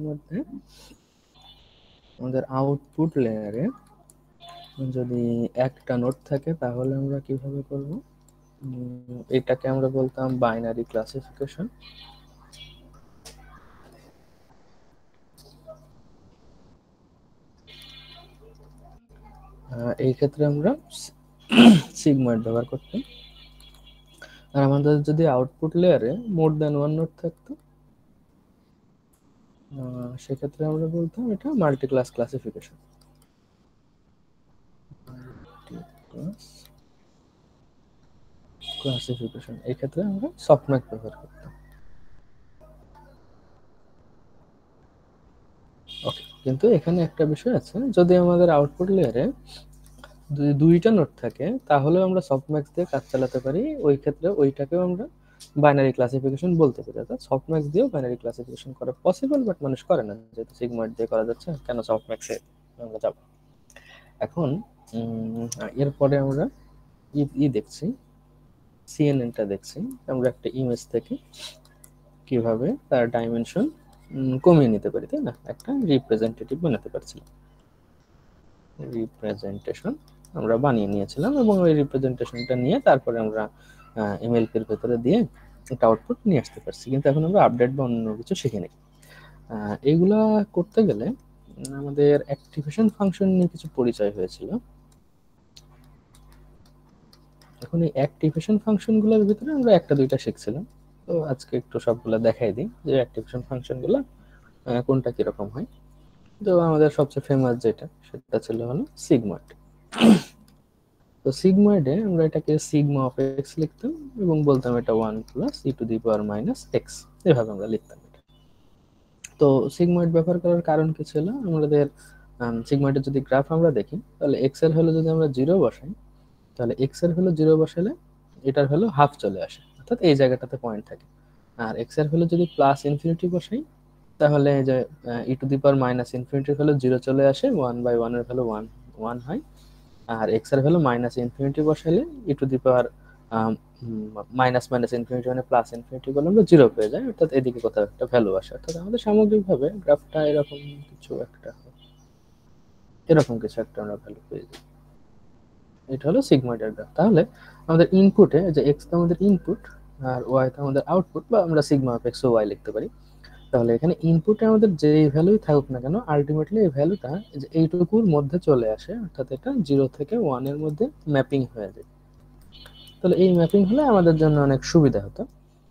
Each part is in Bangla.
মধ্যে আমাদের আউটপুট লেয়ারে যদি একটা নোড থাকে তাহলে আমরা কিভাবে করব, এটাকে আমরা বলতাম বাইনারি ক্লাসিফিকেশন। এই ক্ষেত্রে আমরা সিগময়েড ব্যবহার করতাম। আর আমাদের যদি আউটপুট লেয়ারে মোর দ্যান ওয়ান নোড থাকতো সেক্ষেত্রে আমরা বলতাম এটা মাল্টি ক্লাস ক্লাসিফিকেশন। ক্লাসিফিকেশন এই ক্ষেত্রে আমরা সফটম্যাক্স ব্যবহার করতাম। ওকে, কিন্তু এখানে একটা বিষয় আছে, যদি আমাদের আউটপুট লেয়ারে দুইটা নোড থাকে তাহলে আমরা সফটম্যাক্স দিয়ে কাজ চালাতে পারি। ওই ক্ষেত্রে ওইটাকেও আমরা বাইনারি ক্লাসিফিকেশন বলতে পারি। অর্থাৎ সফটম্যাক্স দিয়েও বাইনারি ক্লাসিফিকেশন করা পসিবল, বাট মানুষ করে না, যেহেতু সিগময়েড দিয়ে করা যাচ্ছে, কেন সফটম্যাক্সে আমরা যাব। এখন এরপরে আমরা দেখছি, সিএনএনটা দেখছি আমরা একটা ইমেজ থেকে কিভাবে তার ডাইমেনশন কমিয়ে নিতে পারি, তাই না? একটা রিপ্রেজেন্টেটিভ বানাতে পারছিলাম, রিপ্রেজেন্টেশন আমরা বানিয়ে নিয়েছিলাম এবং ওই রিপ্রেজেন্টেশনটা নিয়ে তারপরে আমরা এমএলপির ভেতরে দিয়ে একটা আউটপুট নিয়ে আসতে পারছি। কিন্তু এখন আমরা আপডেট বা অন্য কিছু শিখে নিই। এইগুলা করতে গেলে আমাদের অ্যাক্টিভেশন ফাংশন নিয়ে কিছু পরিচয় হয়েছিল। এখন এই অ্যাক্টিভেশন ফাংশনগুলোর ভিতরে আমরা একটা দুইটা শিখছিলাম, তো আজকে একটু সবগুলো দেখাই দিই যে অ্যাক্টিভেশন ফাংশনগুলো কোনটা কিরকম হয়। তো আমাদের সবচেয়ে ফেমাস যেটা সেটা ছিল হলো সিগময়েড। তো সিগময়েডে আমরা এটাকে সিগমা অফ এক্স লিখতাম এবং বলতাম এটা 1 plus E to the power minus x, এভাবে আমরা লিখতাম এটা। তো সিগময়েড ব্যবহার করার কারণ কি ছিল, আমাদের সিগময়েডের যদি গ্রাফ আমরা দেখি তাহলে এক্স এর ভ্যালু যদি আমরা 0 বসাই তাহলে এক্স এর ভ্যালু 0 বসালে এটার ভ্যালু হাফ চলে আসে, অর্থাৎ এই জায়গাটাতে পয়েন্ট থাকে। আর এক্স এর ভ্যালু যদি প্লাস ইনফিনিটি বসাই তাহলে যে e to the power minus ইনফিনিটির ভ্যালু 0 চলে আসে, 1/1 এর ভ্যালু 1 হয়। আর এক্স এর ভ্যালু মাইনাস ইনফিনিটি বসাইলে e to the power minus minus infinity মানে প্লাস ইনফিনিটি বলে আমরা 0 পেয়ে যাই, অর্থাৎ এদিকে কোথাও একটা ভ্যালু আসে। অর্থাৎ আমাদের সামগ্রিকভাবে গ্রাফটা এরকম কিছু একটা আমরা ভ্যালু পেয়ে যাই। এটা হলো সিগময়েডের গ্রাফ। তাহলে আমাদের ইনপুটে যে এক্স তো আমাদের ইনপুট আর ওয়াই তো আমাদের আউটপুট, বা আমরা সিগমা অফ এক্স ও ওয়াই লিখতে পারি। তাহলে এখানে ইনপুটে আমাদের যে ভ্যালুই থাকুক না কেন, আলটিমেটলি এই ভ্যালুটা যে এইটুকুর মধ্যে চলে আসে, অর্থাৎ এটা 0 থেকে 1 এর মধ্যে ম্যাপিং হয়ে যায়। তাহলে এই ম্যাপিং হলে আমাদের জন্য অনেক সুবিধা হতো,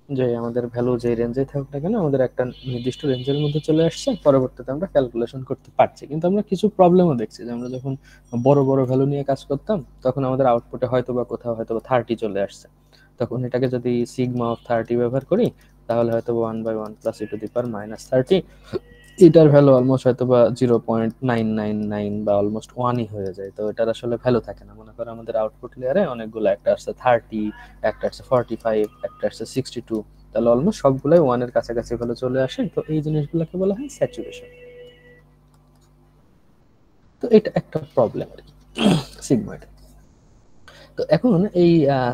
যে আমাদের ভ্যালু যে রেঞ্জে থাকুক না কেন আমাদের একটা নির্দিষ্ট রেঞ্জের মধ্যে চলে আসছে, পরবর্তীতে আমরা ক্যালকুলেশন করতে পারছি। কিন্তু আমরা কিছু প্রবলেমও দেখছি, যে আমরা যখন বড় বড় ভ্যালু নিয়ে কাজ করতাম তখন আমাদের আউটপুটে হয়তো বা কোথাও হয়তো 30 চলে আসছে, তখন এটাকে যদি সিগমা অফ 30 ব্যবহার করি তাহলে হয়তো 1/1 plus E to the power minus 30, এটার ভ্যালু অলমোস্ট হয়তো বা 0.999 বা অলমোস্ট 1ই হয়ে যায়। তো এটার আসলে ভ্যালু থাকে না। মনে করো আমাদের আউটপুট লেয়ারে অনেকগুলো, একটা আসছে 30, একটা আসছে 45, একটা আসছে 62, তাহলে অলমোস্ট সবগুলাই 1 এর কাছাকাছি ভ্যালু চলে আসে। তো এই জিনিসগুলোকে বলা হয় স্যাচুরেশন। তো এটা একটা প্রবলেম আর কি সিগময়েড। তো এখন এই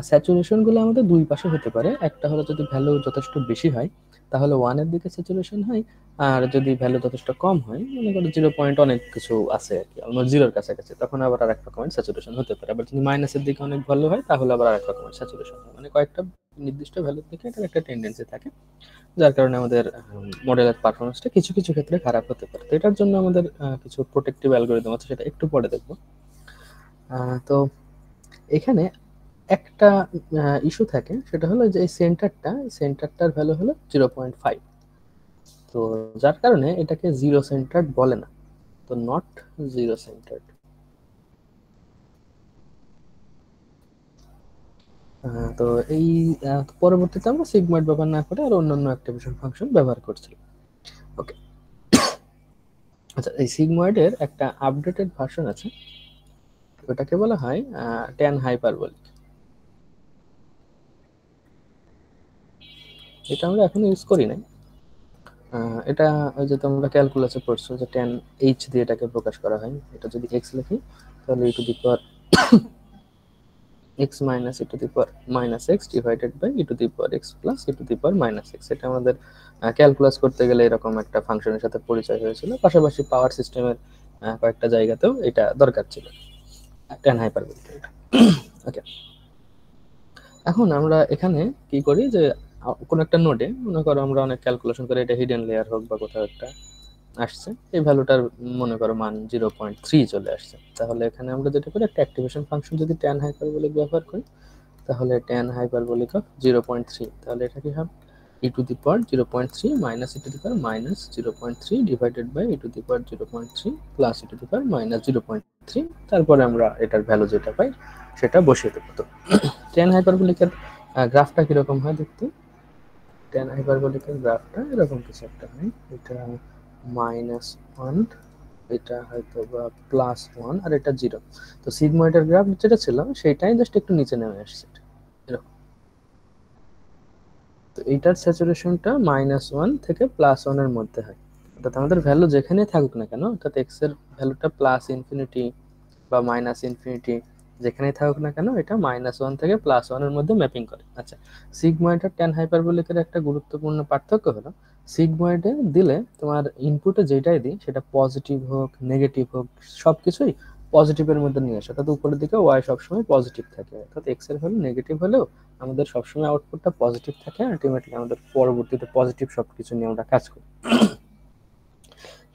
স্যাচুরেশন গুলো আমাদের দুই পাশে হতে পারে। একটা হলো যদি ভ্যালু যথেষ্ট বেশি হয় তাহলে 1 এর দিকে স্যাচুরেশন হয়, আর যদি ভ্যালু যথেষ্ট কম হয়, মনে করো 0 পয়েন্ট অনেক কিছু আছে আর কি, অলমোস্ট 0 এর কাছাকাছি, তখন আবার আরেক রকমের স্যাচুরেশন হতে পারে। আবার যদি মাইনাসের দিকে অনেক ভালো হয় তাহলে আবার আরেক রকমের স্যাচুরেশন হয়। মানে কয়েকটা নির্দিষ্ট ভ্যালুর দিকে এটার একটা টেন্ডেন্সি থাকে, যার কারণে আমাদের মডেলের পারফরমেন্সটা কিছু কিছু ক্ষেত্রে খারাপ হতে পারে। তো এটার জন্য আমাদের কিছু প্রোটেক্টিভ অ্যালগরিদম আছে, সেটা একটু পরে দেখবো। তো এখানে একটা ইস্যু থাকে, সেটা হলো যে এই সেন্টারটার ভ্যালু হলো 0.5। তো যার কারণে এটাকে জিরো সেন্টার্ড বলে না, তো নট জিরো সেন্টার্ড। তো এই পরবর্তীতে আমরা সিগময়েড ব্যবহার না করে আর অন্যান্য অ্যাক্টিভেশন ফাংশন ব্যবহার করছি। ওকে, আচ্ছা, এই সিগময়েডের একটা আপডেটেড ভার্সন আছে, ওটাকে বলা হয় ট্যান হাইপারবলিক। এটা আমরা এখন ইউজ করি নাই। এটা ওই যে তোমরা ক্যালকুলাসে পড়ছো যে ট্যান এইচ দিয়ে এটাকে প্রকাশ করা হয়। এটা যদি এক্স লিখি তাহলে e to the power x minus e to the power minus x divided by e to the power x plus e to the power minus x. এটা আমাদের ক্যালকুলাস করতে গেলে এরকম একটা ফাংশনের সাথে পরিচয় হয়েছিল, পাশাপাশি পাওয়ার সিস্টেমের কয়েকটা জায়গাতেও এটা দরকার ছিল ট্যান হাইপারবোলিক। ওকে, এখন আমরা এখানে কি করি যে কোন একটা নোডে মনে করো আমরা অনেক ক্যালকুলেশন করে, এটা হিডেন লেয়ার হোক বা কোথাও একটা আসছে, এই ভ্যালুটার মনে করো মান 0.3 চলে আসছে, তাহলে এখানে আমরা যেটা করি একটা অ্যাক্টিভেশন ফাংশন যদি ট্যান হাইপারবোলিক ব্যবহার করি, তাহলে ট্যান হাইপারবোলিক অফ 0.3, তাহলে এটা কি হবে e to the power 0.3 minus e to the power minus 0.3 divided by e to the power 0.3 plus e to the power minus 0.3। তারপরে আমরা এটার ভ্যালু যেটা পাই সেটা বসিয়ে দেবো। তো ট্যান হাইপারবোলিকের গ্রাফটা কিরকম হয় দেখতে, ট্যান হাইপারবোলিকের গ্রাফটা এরকম কিছু একটা হয়, এটা -1, এটা হয়তো বা +1, আর এটা 0। তো সিগময়েডের গ্রাফ যেটা ছিল সেটাই জাস্ট একটু নিচে নেমে আসছে এরকম। তো এইটার স্যাচুরেশনটা -1 থেকে +1 এর মধ্যে হয়, অর্থাৎ আমাদের ভ্যালু যেখানে থাকুক না কেন, অর্থাৎ এক্স এর ভ্যালুটা +∞ বা -∞, যেখানেই থাকুক না কেন এটা -1 থেকে +1 এর মধ্যে ম্যাপিং করে। আচ্ছা, সিগময়েডের ট্যান হাইপারবোলিকের একটা গুরুত্বপূর্ণ পার্থক্য হলো সিগময়েডে দিলে তোমার ইনপুটে যেটাই দিই সেটা পজিটিভ হোক নেগেটিভ হোক সবকিছুই পজিটিভের মধ্যে নিয়ে আসে, অর্থাৎ উপরের দিকে ওয়াই সবসময় পজিটিভ থাকে, অর্থাৎ এক্স এর ভ্যালু নেগেটিভ হলেও আমাদের সবসময় আউটপুটটা পজিটিভ থাকে, আলটিমেটলি আমাদের পরবর্তীতে পজিটিভ সবকিছু নিয়ে আমরা কাজ করি।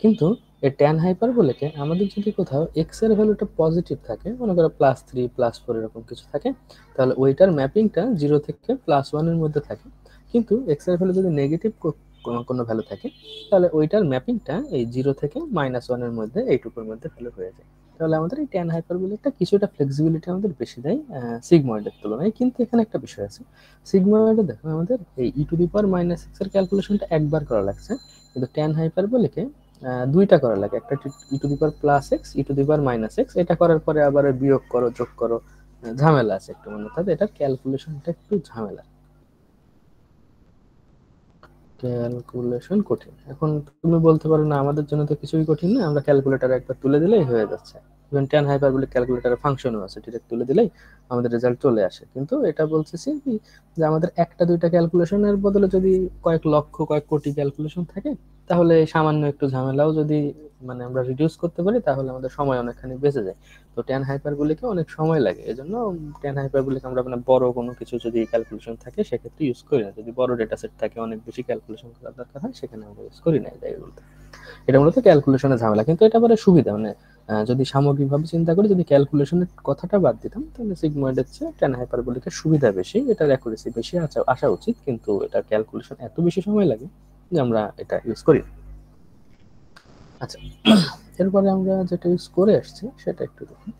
কিন্তু এই ট্যান হাইপারবোলিকে আমাদের যদি কোথাও এক্স এর ভ্যালুটা পজিটিভ থাকে, মনে করো +3 +4 এরকম কিছু থাকে, তাহলে ওইটার ম্যাপিংটা 0 থেকে +1 এর মধ্যে থাকে। কিন্তু এক্স এর ভ্যালু যদি নেগেটিভ কোনো ভ্যালু থাকে, তাহলে ওইটার ম্যাপিংটা এই 0 থেকে -1 এর মধ্যে, এইটুকুর মধ্যে ভ্যালু হয়ে যায়। তাহলে আমাদের এই ট্যান হাইপারবোলিকটা কিছুটা ফ্লেক্সিবিলিটি আমাদের বেশি দেয় সিগময়েডের তুলনায়। কিন্তু এখানে একটা বিষয় আছে, সিগময়েডে দেখো আমাদের এই e to the power -x এর ক্যালকুলেশনটা একবার করা লাগছে, কিন্তু ট্যান হাইপারবোলিকে দুইটা করা লাগে, একটা e to the power +x e to the power -x, এটা করার পরে আবার বিয়োগ করো যোগ করো, ঝামেলা আছে একটু, মানে অর্থাৎ এটা ক্যালকুলেশনটা একটু ঝামেলা, ক্যালকুলেশন কঠিন। এখন তুমি বলতে পারো না আমাদের জন্য তো কিছুই কঠিন না, আমরা ক্যালকুলেটর একবার তুলে দিলেই হয়ে যাচ্ছে, ইভেন ট্যান হাইপারবোলিক ক্যালকুলেটরের ফাংশনও আছে, ডিরেক্ট তুলে দিলেই আমাদের রেজাল্ট চলে আসে। কিন্তু এটা বলতেছি কি যে আমাদের একটা দুইটা ক্যালকুলেশনের বদলে যদি কয়েক লক্ষ কয়েক কোটি ক্যালকুলেশন থাকে, তাহলে সামান্য একটু ঝামেলাও যদি মানে আমরা রিডিউস করতে পারি, তাহলে আমাদের সময় অনেকখানি বেঁচে যায়। তো ট্যান হাইপারবোলিকে অনেক সময় লাগে, এজন্য ট্যান হাইপারবোলিক আমরা মানে বড় কোনো কিছু যদি ক্যালকুলেশন থাকে সেক্ষেত্রে ইউজ করি না, যদি বড় ডেটা সেট থাকে অনেক বেশি ক্যালকুলেশন করার দরকার হয় সেখানে আমরা ইউজ করি না এই জায়গাগুলোতে। এটা মূলত ক্যালকুলেশনের ঝামেলা, কিন্তু এটা আবার সুবিধা, মানে যদি সামগ্রিকভাবে চিন্তা করি, যদি ক্যালকুলেশনের কথাটা বাদ দিতাম তাহলে সিগময়েডের চেয়ে ট্যান হাইপারবোলিকের সুবিধা বেশি, এটার অ্যাকুরেসি বেশি আসা উচিত, কিন্তু এটা ক্যালকুলেশন এত বেশি সময় লাগে যে আমরা এটা ইউজ করি। আচ্ছা, এরপরে আমরা যেটা ইউজ করে আসছি সেটা একটু দেখুন,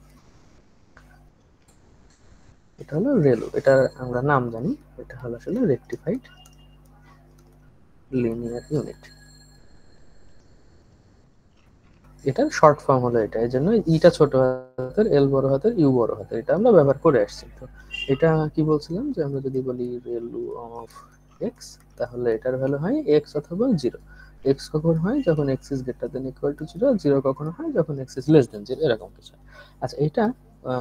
এটা হলো রেলো, এটা আমরা নাম জানি, এটা হলো আসলে রেকটিফাইড লিনিয়ার ইউনিট, এটার শর্ট ফর্ম হলো এটা, এই জন্য ইটা ছোট হাতের এল বড় হাতের ইউ বড় হাতের, এটা আমরা ব্যবহার করে আসছি। তো এটা কি বলছিলাম যে আমরা যদি বলি রেলু অফ এক্স, তাহলে এটার ভ্যালু হয় এক্স অথবা 0। এক্স কখন হয় যখন x is greater than equal to 0, 0 কখন হয় যখন এক্স ইজ লেস দেন 0, এরকম কিছু। আচ্ছা, এটা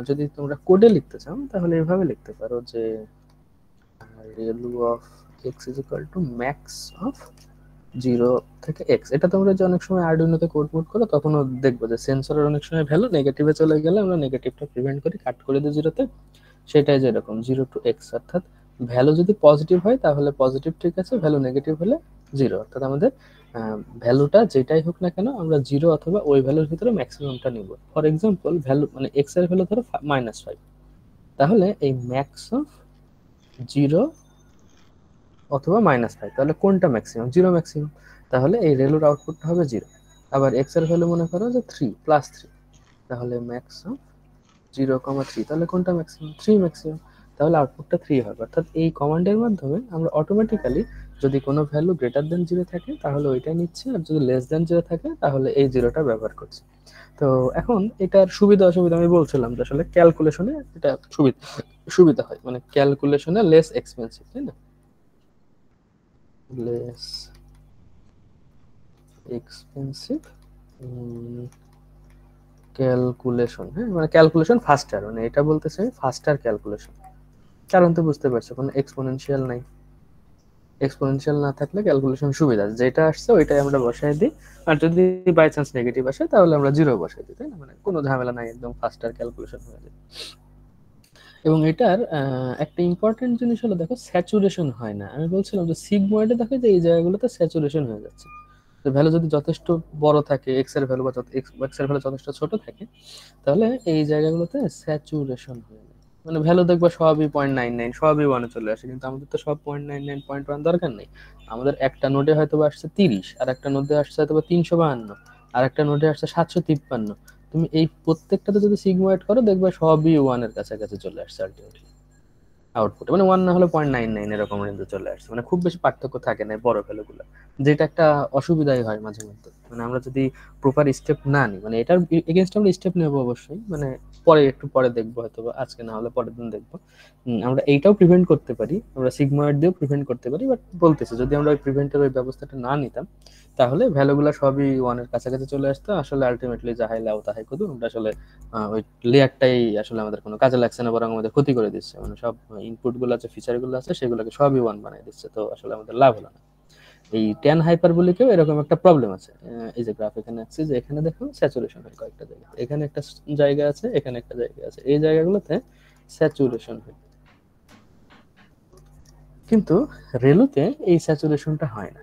যদি তোমরা কোডে লিখতে চাও তাহলে এভাবে লিখতে পারো যে ReLU of x is equal to max of 0 থেকে এক্স। এটা তোমরা যে অনেক সময় আরডুইনোতে কোড মোড করো তখনও দেখবো যে সেন্সরের অনেক সময় ভ্যালু নেগেটিভে চলে গেলে আমরা নেগেটিভটা প্রিভেন্ট করি, কাট করে দিই 0-তে, সেটাই যেরকম 0 টু এক্স, অর্থাৎ ভ্যালু যদি পজিটিভ হয় তাহলে পজিটিভ ঠিক আছে, ভ্যালু নেগেটিভ হলে 0, অর্থাৎ আমাদের ভ্যালুটা যেটাই হোক না কেন আমরা 0 অথবা ওই ভ্যালুর ভিতরে ম্যাক্সিমামটা নিব। ফর এক্সাম্পল ভ্যালু মানে এক্স এর ভ্যালু ধরো -5, তাহলে এই ম্যাক্স অফ 0 অথবা -5, তাহলে কোনটা ম্যাক্সিমাম? 0 ম্যাক্সিমাম, তাহলে এই রেলুর আউটপুটটা হবে 0। আবার এক্স এর ভ্যালু মনে করো যে 3 +3, তাহলে ম্যাক্স অফ 0,3, তাহলে কোনটা ম্যাক্সিমাম? 3 ম্যাক্সিমাম, তাহলে আউটপুটটা 3 হবে। অর্থাৎ এই কমান্ডের মাধ্যমে আমরা অটোমেটিক্যালি যদি কোনো ভ্যালু গ্রেটার দেন 0 থাকে তাহলে ওইটাই নিচ্ছি, আর যদি লেস দেন 0 থাকে তাহলে এই 0টা ব্যবহার করছি। তো এখন এটার সুবিধা অসুবিধা আমি বলছিলাম যে আসলে ক্যালকুলেশনে এটা সুবিধা সুবিধা হয়, মানে ক্যালকুলেশনে লেস এক্সপেন্সিভ, তাই না, less expensive ক্যালকুলেশন, হ্যাঁ মানে ক্যালকুলেশন ফাস্টার, মানে এটা বলতেছে ফাস্টার ক্যালকুলেশন। কারণ তো বুঝতে পারছো, কোনো এক্সপোনেনশিয়াল নাই, এক্সপোনেনশিয়াল না থাকলে ক্যালকুলেশন সুবিধা, যেটা আসছে ওইটাই আমরা বসাই দিই, আর যদি বাই চান্স নেগেটিভ আসে তাহলে আমরা জিরো বসাই দিই, তাই না? মানে কোনো ঝামেলা নাই, একদম ফাস্টার ক্যালকুলেশন হয়ে যায়। এবং এটার একটা ইম্পর্টেন্ট জিনিস হলো, দেখো স্যাচুরেশন হয় না। আমি বলছিলাম যে সিগময়েডে দেখো যে এই জায়গাগুলোতে স্যাচুরেশন হয়ে যাচ্ছে, তো ভ্যালু যদি যথেষ্ট বড় থাকে, এক্স এর ভ্যালু বা এক্স এর ভ্যালু যথেষ্ট ছোট থাকে, তাহলে এই জায়গাগুলোতে স্যাচুরেশন হয়ে যায়। মানে ভ্যালু দেখবো সবই 0.99, সবই ওয়ানে চলে আসে, কিন্তু আমাদের তো সব 0.99 0.1 দরকার নেই। আমাদের একটা নোটে হয়তো আসছে 30, আর একটা নোটে আসছে হয়তো 352, আর একটা নোটে আসছে 753। তুমি এই প্রত্যেকটাতে যদি সিগময়েড করো দেখবে সবই ওয়ানের কাছাকাছি চলে আসছে আলটিমেটলি আউটপুটে, মানে ওয়ান না হলে 0.99 এরকম কিন্তু চলে আসছে, মানে খুব বেশি পার্থক্য থাকে না বড় ভ্যালুগুলো, যেটা একটা অসুবিধাই হয় মাঝে মধ্যে। মানে আমরা যদি প্রপার স্টেপ না নিই, মানে এটার এগেনস্ট আমরা স্টেপ নেবো অবশ্যই, মানে পরে একটু পরে দেখবো, হয়তো আজকে না হলে পরের দিন দেখবো। আমরা এইটাও প্রিভেন্ট করতে পারি, আমরা সিগময়েড দিয়েও প্রিভেন্ট করতে পারি, বাট বলতেছি যদি আমরা ওই প্রিভেন্টের ওই ব্যবস্থাটা না নিতাম, তাহলে ভ্যালুগুলো সবই ওয়ানের কাছাকাছি চলে আসতো। আসলে আলটিমেটলি যাহাই লাও তাহাই কদু, আমরা আসলে ওই লেয়ারটাই আসলে আমাদের কোনো কাজে লাগছে না, বরং আমাদের ক্ষতি করে দিচ্ছে। মানে সব ইনপুট গুলো আছে, ফিচার গুলো আছে, সেগুলোকে সবই ওয়ান বানিয়ে দিচ্ছে, তো আসলে আমাদের লাভ হলো না। এই ট্যান হাইপারবোলিকেও এরকম একটা প্রবলেম আছে। এই যে গ্রাফ এখানে আছে, যে এখানে দেখো স্যাচুরেশন হয় কয়েকটা জায়গা, এখানে একটা জায়গা আছে, এখানে একটা জায়গা আছে, এই জায়গাগুলোতে স্যাচুরেশন হয়, কিন্তু রেলুতে এই স্যাচুরেশনটা হয় না।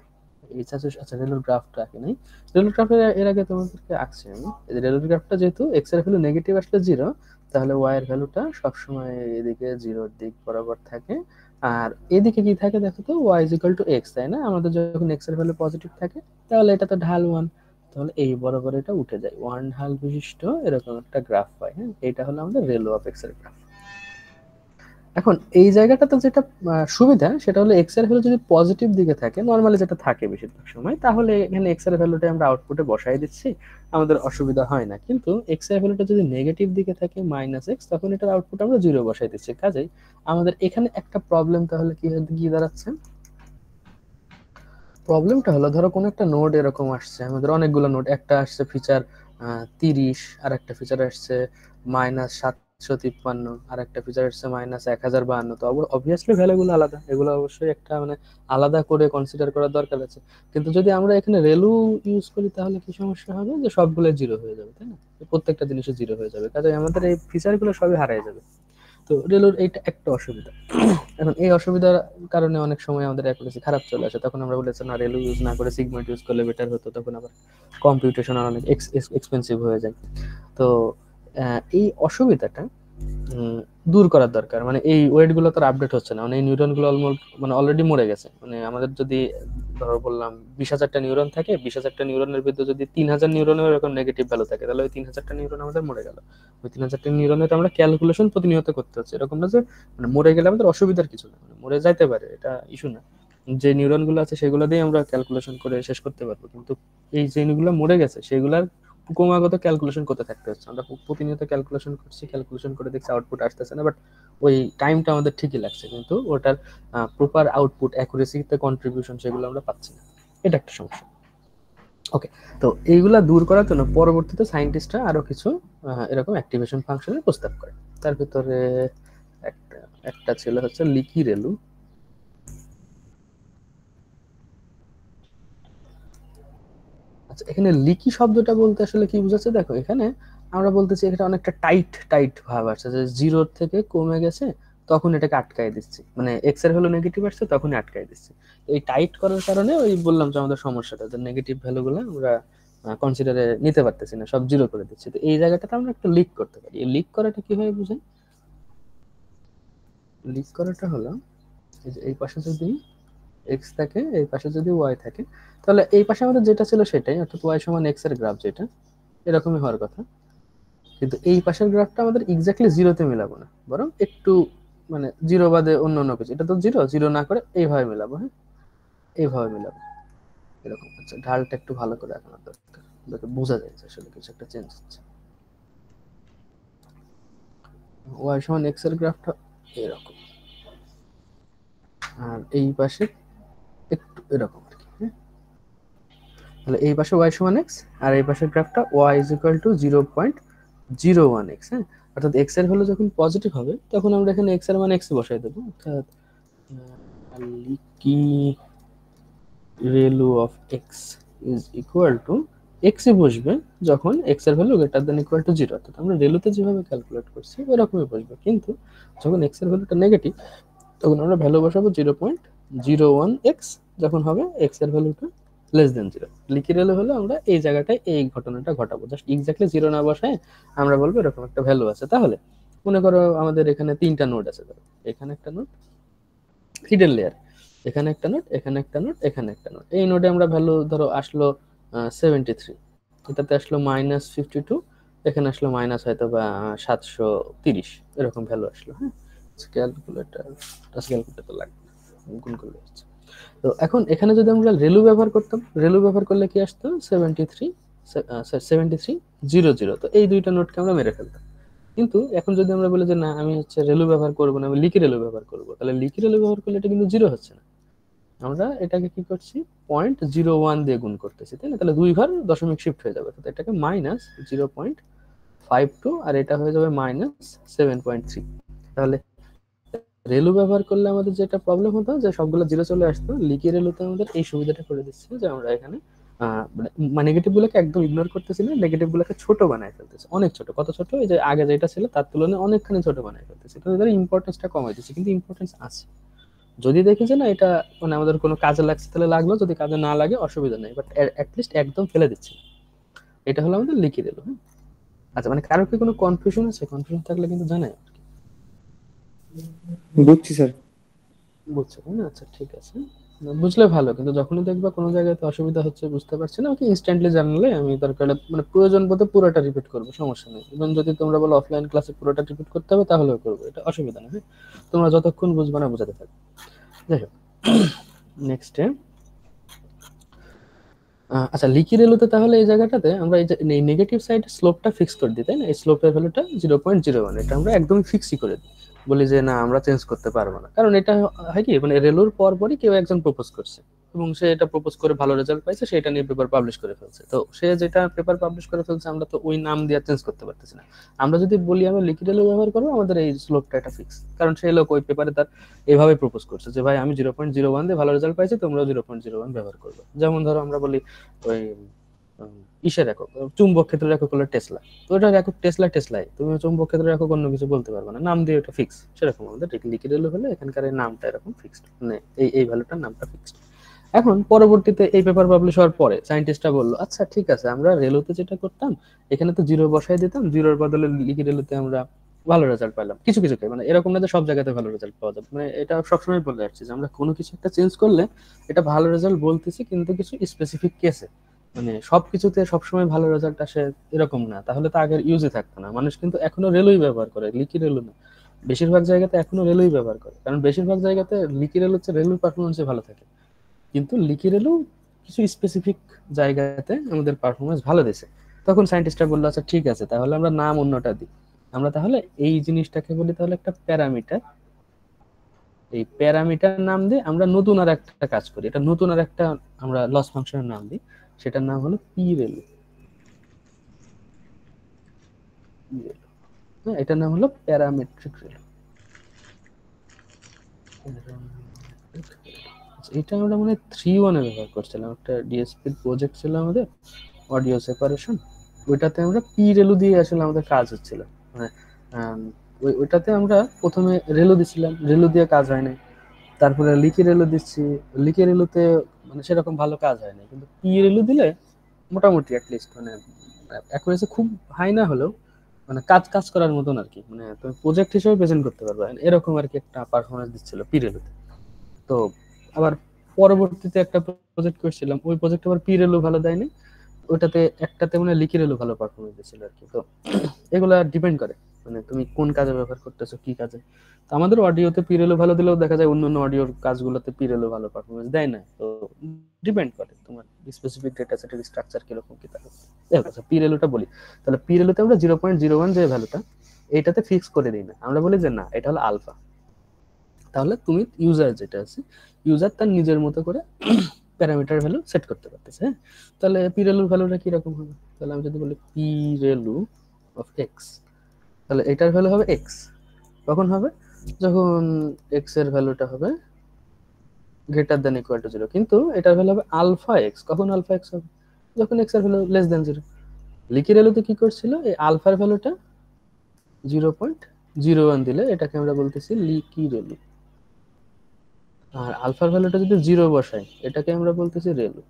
এই স্যাচুরেশন, আচ্ছা রেলুর গ্রাফটা আঁকি নাই, রেলুর গ্রাফের এর আগে তোমাদেরকে আঁকছি আমি। এই যে রেলুর গ্রাফটা, যেহেতু এক্স এর ভ্যালু নেগেটিভ আসলে জিরো, তাহলে ওয়াই এর ভ্যালুটা সবসময় এদিকে জিরোর দিক বরাবর থাকে। আর এদিকে কি থাকে দেখো তো, y is equal to x, তাই না? আমাদের যখন এক্স এর ভ্যালু পজিটিভ থাকে তাহলে এটা তো ঢাল ওয়ান, তাহলে এই বরাবর এটা উঠে যায়, ওয়ান ঢাল বিশিষ্ট এরকম একটা গ্রাফ পাই। হ্যাঁ, এটা হলো আমাদের রেলো অফ এক্স এর গ্রাফ। এখন এই জায়গাটাতে যেটা সুবিধা, সেটা হলো এক্স এর ভ্যালু যদি পজিটিভ দিকে থাকে, নর্মালি যেটা থাকে বেশিরভাগ সময়, তাহলে এখানে এক্স এর ভ্যালুটা আমরা আউটপুটে বসাই দিচ্ছি, আমাদের অসুবিধা হয় না। কিন্তু এক্স এর ভ্যালুটা যদি নেগেটিভ দিকে থাকে মাইনাস এক্স, তখন এটার আউটপুট আমরা জিরো বসাই দিচ্ছি। কাজেই আমাদের এখানে একটা প্রবলেম তাহলে কি দাঁড়াচ্ছে, প্রবলেমটা হলো ধরো কোনো একটা নোড এরকম আসছে, আমাদের অনেকগুলো নোড, একটা আসছে ফিচার 30, আর একটা ফিচার আসছে -753, আর একটা ফিচার আসছে -1052। তো অবভিয়াসলি ভ্যালুগুলো আলাদা, এগুলো অবশ্যই একটা মানে আলাদা করে কনসিডার করার দরকার আছে। কিন্তু যদি আমরা এখানে রেলু ইউজ করি তাহলে কি সমস্যা হবে, যে সবগুলো জিরো হয়ে যাবে, তাই না? প্রত্যেকটা জিনিসে জিরো হয়ে যাবে, কাজে আমাদের এই ফিচারগুলো সবই হারিয়ে যাবে। তো রেলোর এইটা একটা অসুবিধা। এখন এই অসুবিধার কারণে অনেক সময় আমাদের অ্যাকুরেসি খারাপ চলে আসে, তখন আমরা বলেছি না রেলো ইউজ না করে সিগময়েড ইউজ করলে বেটার হতো, তখন আবার কম্পিউটেশন অনেক এক্সপেন্সিভ হয়ে যায়। তো এই অসুবিধাটা দূর করার দরকার। মানে এই ওয়েট গুলো তো আপডেট হচ্ছে না, মানে এই নিউরন গুলো অলমোস্ট মানে অলরেডি মরে গেছে। মানে আমাদের যদি ধরো বললাম 20,000টা নিউরন থাকে, 20,000টা নিউরনের ভিতরে যদি 3,000 নিউরনের এরকম নেগেটিভ ভ্যালু থাকে, তাহলে ওই 3,000টা নিউরন আমাদের মরে গেল। ওই 3,000টা নিউরনের আমরা ক্যালকুলেশন প্রতিনিয়ত করতে হচ্ছে, এরকম না যে মানে মরে গেলে আমাদের অসুবিধার কিছু না, মানে মরে যাইতে পারে, এটা ইস্যু না। যে নিউরন গুলো আছে সেগুলো দিয়ে আমরা ক্যালকুলেশন করে শেষ করতে পারবো, কিন্তু এই যেগুলো মরে গেছে সেগুলার ক্রমাগত ক্যালকুলেশন করতে থাকতে হচ্ছে। আমরা প্রতিনিয়ত ক্যালকুলেশন করছি, ক্যালকুলেশন করে দেখছি আউটপুট আসতেছে না, বাট ওই টাইমটা আমাদের ঠিকই লাগছে, কিন্তু ওটার প্রপার আউটপুট অ্যাকুরেসিতে কন্ট্রিবিউশন সেগুলো আমরা পাচ্ছি না, এটা একটা সমস্যা। ওকে, তো এইগুলা দূর করার জন্য পরবর্তীতে সায়েন্টিস্টরা আরো কিছু এরকম অ্যাক্টিভেশন ফাংশনের প্রস্তাব করে। তার ভিতরে একটা একটা ছিল হচ্ছে লিকি রেলু। আচ্ছা, এখানে লিকি শব্দটা বলতে আসলে কি বোঝাচ্ছে দেখো, এখানে আমরা বলতেছি এটা অনেকটা টাইট টাইট ভাব আসছে, যে জিরোর থেকে কমে গেছে তখন এটাকে আটকায় দিচ্ছি, মানে এক্স এর ভ্যালু নেগেটিভ আসছে তখনই আটকায় দিচ্ছি। এই টাইট করার কারণে ওই বললাম যে আমাদের সমস্যাটা, যে নেগেটিভ ভ্যালুগুলো আমরা কনসিডারে নিতে পারতেছি না, সব জিরো করে দিচ্ছি। তো এই জায়গাটাতে আমরা একটা লিক করতে পারি। এই লিক করাটা কিভাবে বুঝাই, লিক করাটা হলো এই যে এই পাশে যদি এক্স থাকে, এই পাশে যদি ওয়াই থাকে, তাহলে এই পাশে আমাদের যেটা ছিল সেটাই, অর্থাৎ ওয়াই সমান এক্স এর গ্রাফ যেটা এরকমই হওয়ার কথা। কিন্তু এই পাশের গ্রাফটা আমাদের এক্স্যাক্টলি জিরোতে মেলাবো না, বরং একটু মানে জিরো বাদে অন্য অন্য কিছু, এটা তো জিরো জিরো না করে এইভাবে মেলাবো। হ্যাঁ, এইভাবে মেলাবো এরকম। আচ্ছা, ঢালটা একটু ভালো করে রাখানোর দরকার, যাতে বোঝা যায় যে আসলে কিছু একটা চেঞ্জ হচ্ছে। ওয়াই সমান এক্স এর গ্রাফটা এরকম, আর এই পাশে একটু এরকম আর কি। হ্যাঁ, তাহলে এই পাশে ওয়াই সমান এক্স, আর এই পাশের গ্রাফটা Y is equal two 0.5 0 1 x, হ্যাঁ, অর্থাৎ x এর ভ্যালু যখন পজিটিভ হবে তখন আমরা এখানে x এর মান x এ বসাই দেবো, অর্থাৎ leaky value of x is equal two x এ বসবে যখন x এর value greater than equal to 0, অর্থাৎ আমরা রেলুতে যেভাবে ক্যালকুলেট করছি ওরকমই বসবে, কিন্তু যখন x এর ভ্যালুটা নেগেটিভ তখন আমরা ভ্যালু বসাবো 0.01 x, যখন হবে x এর ভ্যালুটা লেস দেন 0। লিকি ভ্যালু হলো আমরা এই জায়গাটায় এই ঘটনাটা ঘটাবো, জাস্ট এক্স্যাক্টলি 0 না বসায় আমরা বলবো এরকম একটা ভ্যালু আছে। তাহলে মনে করো আমাদের এখানে 3টা নোড আছে, ধরো এখানে একটা নোড হিডেন লেয়ার, এখানে একটা নোড, এখানে একটা নোড, এখানে একটা নোড। এই নোডে আমরা ভ্যালু ধরো আসলো 73, এটাতে আসলো -52, এখানে আসলো মাইনাস হয়তো বা 730, এরকম ভ্যালু আসলো। হ্যাঁ, ক্যালকুলেটর তো লাগবে না, গুণ করলে হচ্ছে। তো এখন এখানে যদি আমরা রেলু ব্যবহার করতাম, রেলু ব্যবহার করলে কি আসতো 7300, তো এই দুইটা নোটকে আমরা মেরে ফেলতাম। কিন্তু এখন যদি আমরা বলি যে না আমি হচ্ছে রেলু ব্যবহার করবো না, আমি লিকি রেলু ব্যবহার করবো, তাহলে লিকি রেলু ব্যবহার করলে এটা কিন্তু 0 হচ্ছে না, আমরা এটাকে কি করছি 0.01 দিয়ে গুণ করতেছি, তাই না? তাহলে 2 ঘর দশমিক শিফট হয়ে যাবে, তো এটাকে -0.52 আর এটা হয়ে যাবে -7.3। তাহলে রেলু ব্যবহার করলে আমাদের যেটা প্রবলেম হতো যে সবগুলো 0 চলে আসতো, লিকি রেলুতে আমাদের এই সুবিধাটা করে দিচ্ছে যে আমরা এখানে মানে নেগেটিভ গুলোকে একদম ইগনোর করতেছি না, নেগেটিভ গুলোকে ছোট বানায় ফেলতেছি, অনেক ছোট। কত ছোট? এই যে আগে যেটা ছিল তার তুলনায় অনেকখানি ছোট বানায় ফেলতেছি, তো এদের ইম্পর্টেন্সটা কমাই দিচ্ছি, কিন্তু ইম্পর্টেন্স আছে। যদি দেখি যে না এটা মানে আমাদের কোনো কাজে লাগছে তাহলে লাগলো, যদি কাজে না লাগে অসুবিধা নেই, বাট অ্যাটলিস্ট একদম ফেলে দিচ্ছি। এটা হলো আমাদের লিখে দিল। হ্যাঁ, আচ্ছা, মানে কারোর কি কোনো কনফিউশন আছে? কনফিউশন থাকলে কিন্তু জানাই। বুঝছি স্যার। বুঝছো তাই না? আচ্ছা ঠিক আছে, বুঝলে ভালো, কিন্তু যখনই দেখবা কোনো জায়গাতে অসুবিধা হচ্ছে বুঝতে পারছি না, ওকে ইনস্ট্যান্টলি জানালে আমি দরকার মানে প্রয়োজন বোধে পুরোটা রিপিট করবো, সমস্যা নেই। এবং যদি তোমরা বলো অফলাইন ক্লাসে পুরোটা রিপিট করতে হবে তাহলেও করবো, এটা অসুবিধা নেই। হ্যাঁ, তোমরা যতক্ষণ বুঝবা না বোঝাতে থাকবে। যাই হোক, নেক্সটে আচ্ছা, লিকি রেলুতে তাহলে এই জায়গাটাতে আমরা এই যে নেগেটিভ সাইডে স্লোপটা ফিক্স করে দিই, তাই না? এই স্লোপের ভ্যালুটা 0.01, এটা আমরা একদমই ফিক্সই করে দিই, বলি যে না আমরা চেঞ্জ করতে পারবো না, কারণ এটা হয় কি মানে রেলুর পরপরই কেউ একজন প্রপোজ করছে এবং সে এটা প্রপোজ করে ভালো রেজাল্ট পাইছে, সেটা নিয়ে পেপার পাবলিশ করে ফেলছে। তো সে যেটা পেপার পাবলিশ করে ফেলছে আমরা তো ওই নাম দিয়ে চেঞ্জ করতে পারতেছি না। আমরা যদি বলি আমরা লিকি রেলু ব্যবহার করবো, আমাদের এই স্লোপটা এটা ফিক্স, কারণ সেই লোক ওই পেপারে তার এভাবে প্রপোজ করছে যে ভাই আমি 0.01 দিয়ে ভালো রেজাল্ট পাইছি, তোমরাও 0.01 ব্যবহার করবে। যেমন ধরো আমরা বলি ওই ইসের একক, চুম্বক ক্ষেত্রের একক হলো টেসলা, তো ওটার একক টেসলাই, তুমি চুম্বক ক্ষেত্রের একক অন্য কিছু বলতে পারবে না, নাম দিয়ে ওটা ফিক্স। সেরকম আমাদের লিখে দিলে হলে এখানকার এই নামটা এরকম ফিক্সড, মানে এই ভ্যালুটার নামটা ফিক্সড। এখন পরবর্তীতে এই পেপার পাবলিশ হওয়ার পরে সায়েন্টিস্টরা বললো আচ্ছা ঠিক আছে, আমরা রেলুতে যেটা করতাম এখানে তো 0 বসাই দিতাম, 0-র বদলে লিখি রেলুতে আমরা ভালো রেজাল্ট পেলাম কিছু কিছু, মানে এরকম না যে সব জায়গাতে ভালো রেজাল্ট পাওয়া যাবে, মানে এটা সবসময় বলে আসছি যে আমরা কোনো কিছু একটা চেঞ্জ করলে এটা ভালো রেজাল্ট বলতেছি, কিন্তু কিছু স্পেসিফিক কেসে, মানে সবকিছুতে সবসময় ভালো রেজাল্ট আসে এরকম না, তাহলে তো আগের ইউজে থাকতো না। মানুষ কিন্তু এখনো রেলই ব্যবহার করে, লিকি রেলু না। বেশিরভাগ জায়গাতে এখনো রেলই ব্যবহার করে, কারণ বেশিরভাগ জায়গাতে লিকি রেল হচ্ছে রেলুর পারফরমেন্সে ভালো থাকে, কিন্তু লিকি রেলু কিছু স্পেসিফিক জায়গাতে আমাদের পারফরমেন্স ভালো দিছে। তখন সায়েন্টিস্টরা বললো আচ্ছা ঠিক আছে, তাহলে আমরা নাম অন্যটা দিই, আমরা তাহলে এই জিনিসটাকে বলি তাহলে একটা প্যারামিটার, এই প্যারামিটার নাম দিয়ে আমরা নতুন আর একটা কাজ করি, এটা নতুন আর একটা আমরা লস ফাংশনের নাম দিই, সেটার নাম হলো পি রেলু। হ্যাঁ, এটার নাম হলো প্যারামেট্রিক রেল। এটা আমরা মানে 3-1 ব্যবহার করছিলাম, একটা ডিএসপি প্রজেক্ট ছিল আমাদের, অডিও সেপারেশন। ওইটাতে আমরা পি রেলু দিয়ে আসলে আমাদের কাজ হচ্ছিল, মানে ওইটাতে আমরা প্রথমে রেলু দিছিলাম, রেলু দিয়ে কাজ হয় নাই, তারপরে লিকি রেলু দিচ্ছি, লিকি রেলুতে মানে সেরকম ভালো কাজ হয় না, কিন্তু পি রেলু দিলে মোটামুটি অ্যাটলিস্ট মানে অ্যাকুরেসি খুব হাই না হলেও মানে কাজ কাজ করার মতন আর কি, মানে তুমি প্রজেক্ট হিসেবে প্রেজেন্ট করতে পারবে এরকম আর কি একটা পারফরমেন্স দিচ্ছিল পিরেলুতে। তো আবার পরবর্তীতে একটা প্রজেক্ট করছিলাম, ওই প্রজেক্ট আবার পিরেলু ভালো দেয়নি, ওইটাতে একটাতে মানে লিকিরেলু ভালো পারফরমেন্স দিচ্ছিল আর কি। তো এগুলা ডিপেন্ড করে মানে তুমি কোন কাজে ব্যবহার করতেছো, কি কাজে। তো আমাদের অডিওতে পিরেলু ভালো দিলেও দেখা যায় অন্য অন্য অডিওর কাজগুলোতে পিরেলু ভালো পারফরমেন্স দেয় না, তো ডিপেন্ড করে তোমার স্পেসিফিক ডেটা সেটের স্ট্রাকচার কিরকম কি থাকে। দেখো আচ্ছা পিরেলুটা বলি, তাহলে পিরেলুতে আমরা 0.01 যে ভ্যালুটা এইটাতে ফিক্স করে দিই না, আমরা বলি যে না এটা হলো আলফা। তাহলে তুমি ইউজার যেটা আছে, ইউজার তার নিজের মতো করে প্যারামিটার ভ্যালু সেট করতে পারতেছে। হ্যাঁ, তাহলে পিরেলুর ভ্যালুটা কিরকম হবে? তাহলে আমি যদি বলি পিরেলু অফ এক্স, তাহলে এটার ভ্যালু হবে এক্স। কখন হবে? যখন এক্স এর ভ্যালুটা হবে greater than equal to zero. কিন্তু এটার ভ্যালু হবে আলফা এক্স। কখন আলফা এক্স হবে? যখন এক্স এর ভ্যালু লেস দ্যান জিরো। লিকির এলোতে কি করছিল, এই আলফার ভ্যালুটা 0.01 দিলে এটাকে আমরা বলতেছি লিকির এলু, আর আলফার ভ্যালুটা যদি জিরো বসাই এটাকে আমরা বলতেছি রেলু।